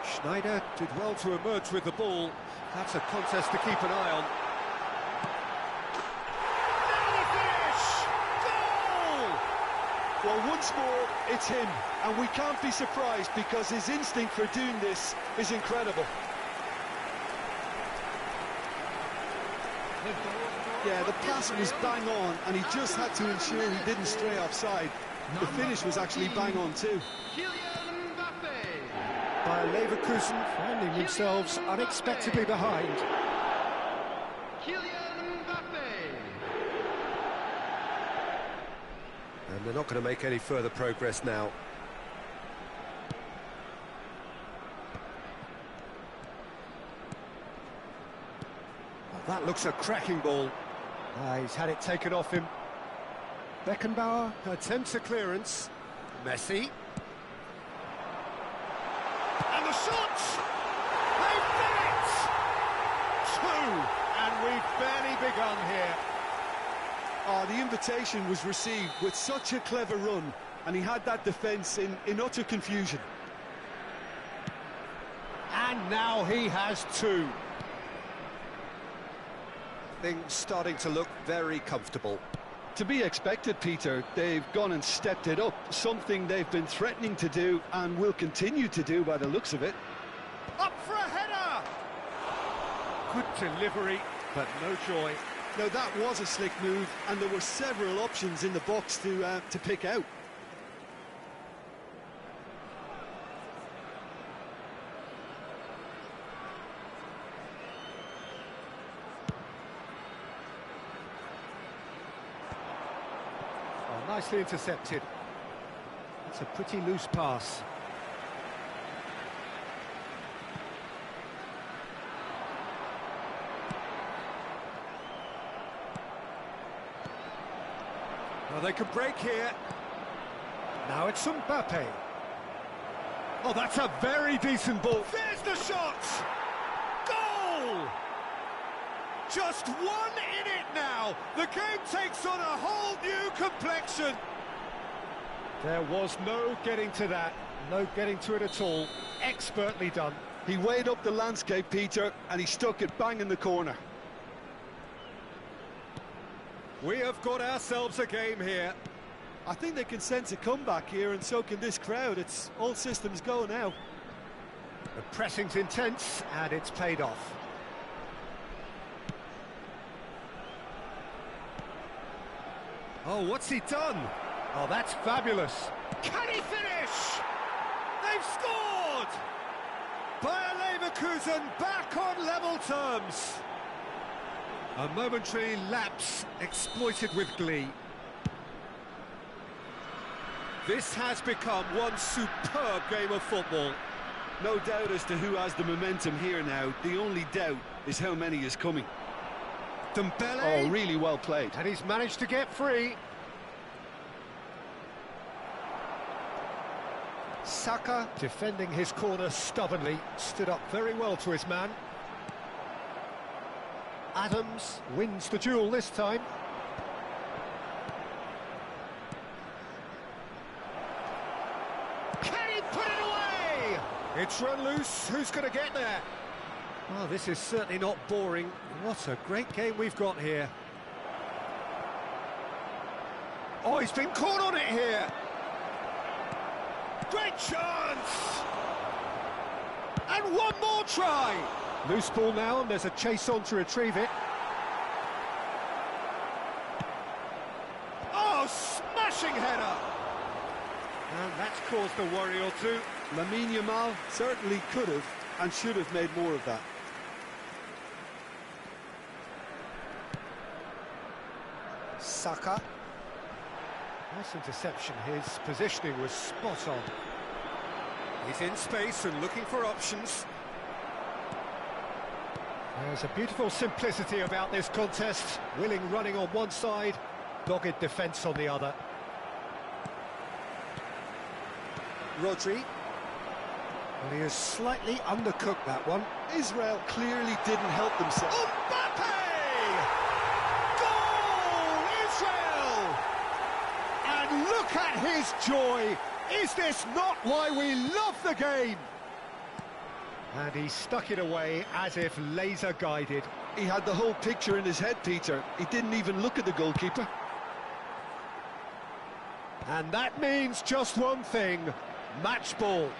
Schneider did well to emerge with the ball. That's a contest to keep an eye on. Now the finish! Goal! Well, once more, it's him, and we can't be surprised because his instinct for doing this is incredible. Yeah, the pass was bang on, and he just had to ensure he didn't stray offside. The finish was actually bang on too. By Leverkusen finding themselves unexpectedly behind. And they're not going to make any further progress now. Well, that looks a cracking ball. He's had it taken off him. Beckenbauer attempts a clearance. Messi. And the shot! They've done it! Two! And we've barely begun here. Oh, the invitation was received with such a clever run, and he had that defence in utter confusion. And now he has two. Things starting to look very comfortable. To be expected, Peter. They've gone and stepped it up, something they've been threatening to do and will continue to do by the looks of it. Up for a header! Good delivery, but no joy. Now that was a slick move, and there were several options in the box to pick out. Oh, nicely intercepted. It's a pretty loose pass. Well, they could break here. Now it's Mbappe. Oh, that's a very decent ball. There's the shot! Goal! Just one in it now. The game takes on a whole new complexion. There was no getting to that. No getting to it at all. Expertly done. He weighed up the landscape, Peter, and he stuck it bang in the corner. We have got ourselves a game here. I think they can sense a comeback here, and so can this crowd. It's all systems go now. The pressing's intense, and it's paid off. Oh, what's he done? Oh, that's fabulous. Can he finish? They've scored! Bayer Leverkusen back on level terms. A momentary lapse exploited with glee. This has become one superb game of football. No doubt as to who has the momentum here now. The only doubt is how many is coming. Dembele. Oh, really well played. And he's managed to get free. Saka, defending his corner stubbornly, stood up very well to his man. Adams wins the duel this time. Can he put it away? It's run loose. Who's going to get there? Well, this is certainly not boring. What a great game we've got here. Oh, he's been caught on it here. Great chance! And one more try! Loose ball now, and there's a chase on to retrieve it. Oh, smashing header! And that's caused a worry or two. Lamine Yamal certainly could have and should have made more of that. Saka. Nice interception. His positioning was spot on. He's in space and looking for options. There's a beautiful simplicity about this contest. Willing running on one side, dogged defence on the other. Rodri. Well, he has slightly undercooked that one. Israel clearly didn't help themselves. Mbappe! Goal! Israel! And look at his joy! Is this not why we love the game? And he stuck it away as if laser-guided. He had the whole picture in his head, Peter. He didn't even look at the goalkeeper. And that means just one thing, match ball.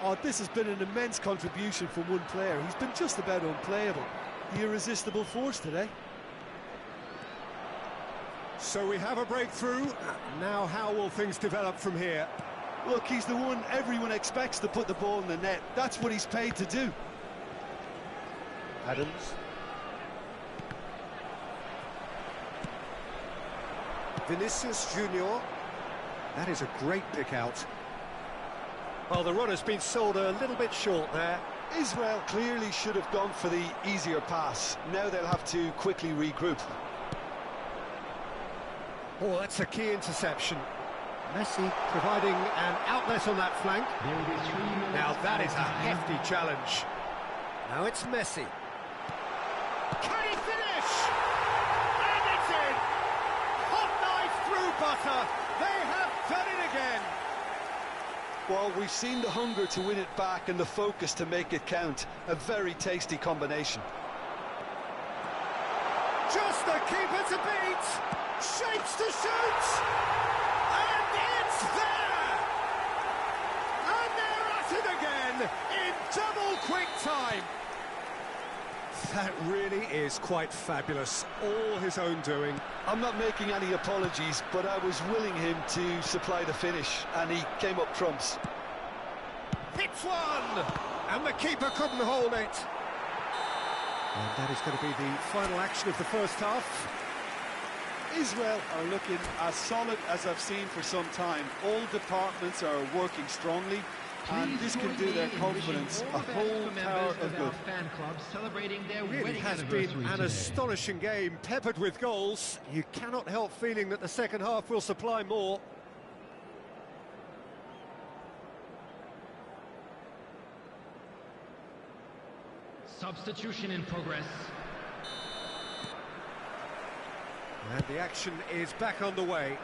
Oh, this has been an immense contribution from one player. He's been just about unplayable. The irresistible force today. So we have a breakthrough. Now how will things develop from here? Look, he's the one everyone expects to put the ball in the net. That's what he's paid to do. Adams. Vinicius Junior. That is a great pick out. Well, the run has been sold a little bit short there. Israel clearly should have gone for the easier pass. Now they'll have to quickly regroup. Oh, that's a key interception. Messi providing an outlet on that flank. Now that is a hefty challenge. Now it's Messi. Can he finish? And it's in! Hot knife through butter. They have done it again. Well, we've seen the hunger to win it back and the focus to make it count. A very tasty combination. Just the keeper to beat. Shapes to shoot. And it's there. And they're at it again in double quick time. That really is quite fabulous. All his own doing. I'm not making any apologies, but I was willing him to supply the finish, and he came up trumps. Hits one! And the keeper couldn't hold it. And that is going to be the final action of the first half. Israel are looking as solid as I've seen for some time. All departments are working strongly, and this can do their confidence a whole tower of good. Fan club celebrating their Really wedding has been anniversary an today. astonishing game, peppered with goals. You cannot help feeling that the second half will supply more. Substitution in progress. And the action is back on the way.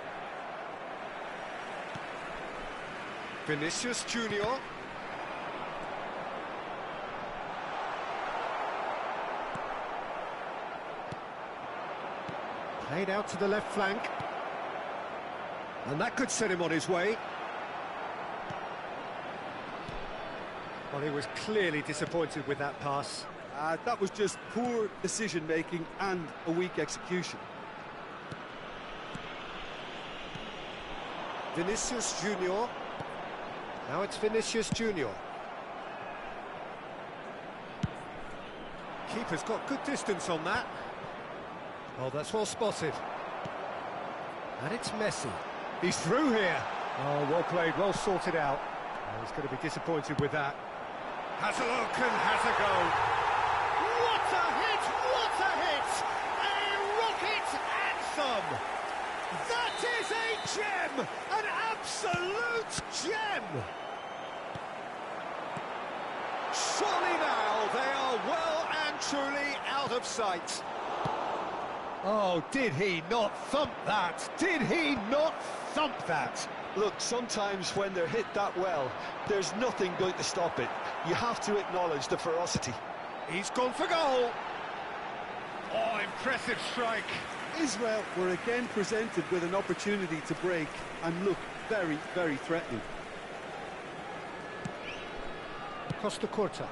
Vinicius Junior. Played out to the left flank. And that could set him on his way. Well, he was clearly disappointed with that pass. That was just poor decision-making and a weak execution. Vinicius Junior. Now it's Vinicius Junior. Keeper's got good distance on that. Oh, that's well spotted. And it's Messi. He's through here. Oh, well played, well sorted out. Oh, he's going to be disappointed with that. Has a look and has a go. What a hit! What a hit! A rocket anthem! That is a gem! An absolute gem! Surely now they are well and truly out of sight. Oh, did he not thump that? Did he not thump that? Look, sometimes when they're hit that well, there's nothing going to stop it. You have to acknowledge the ferocity. He's gone for goal. Oh, impressive strike. Israel were again presented with an opportunity to break and look very, very threatening. Costa Curta.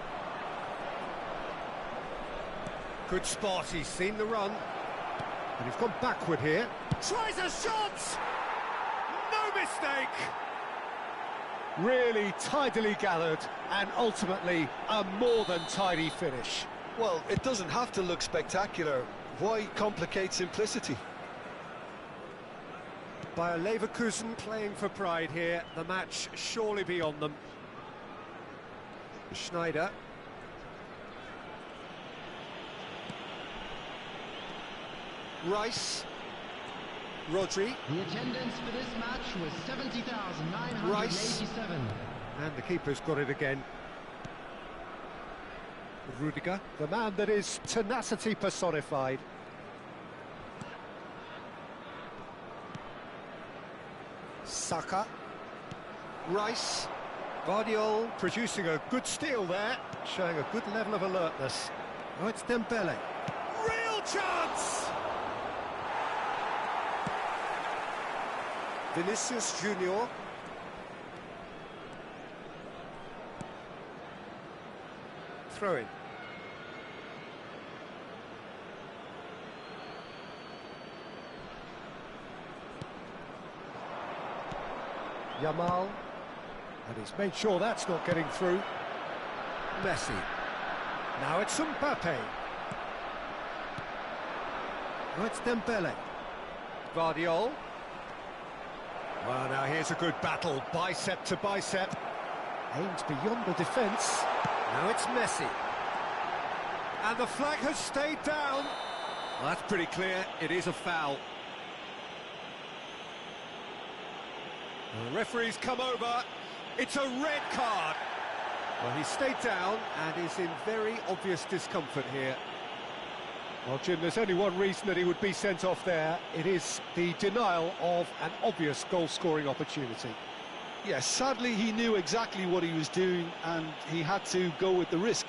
Good spot, he's seen the run. And he's gone backward here. Tries a shot! No mistake! Really tidily gathered, and ultimately a more than tidy finish. Well, it doesn't have to look spectacular. Why complicate simplicity? Bayer Leverkusen playing for pride here. The match surely beyond them. Schneider. Rice. Rodri. The attendance for this match was 70,987. And the keeper's got it again. Rudiger, the man that is tenacity personified. Saka. Rice. Guardiola producing a good steal there, showing a good level of alertness. Oh, it's Dembele. Real chance! Vinicius Junior. Throw in. Yamal. And he's made sure that's not getting through. Messi. Now it's Mbappe. Now it's Dembele. Guardiola. Well, now here's a good battle, bicep to bicep. Aims beyond the defence. Now it's Messi. And the flag has stayed down. Well, that's pretty clear, it is a foul. The referee's come over. It's a red card. Well, he stayed down and is in very obvious discomfort here. Well, Jim, there's only one reason that he would be sent off there. It is the denial of an obvious goal-scoring opportunity. Yes, sadly he knew exactly what he was doing and he had to go with the risk.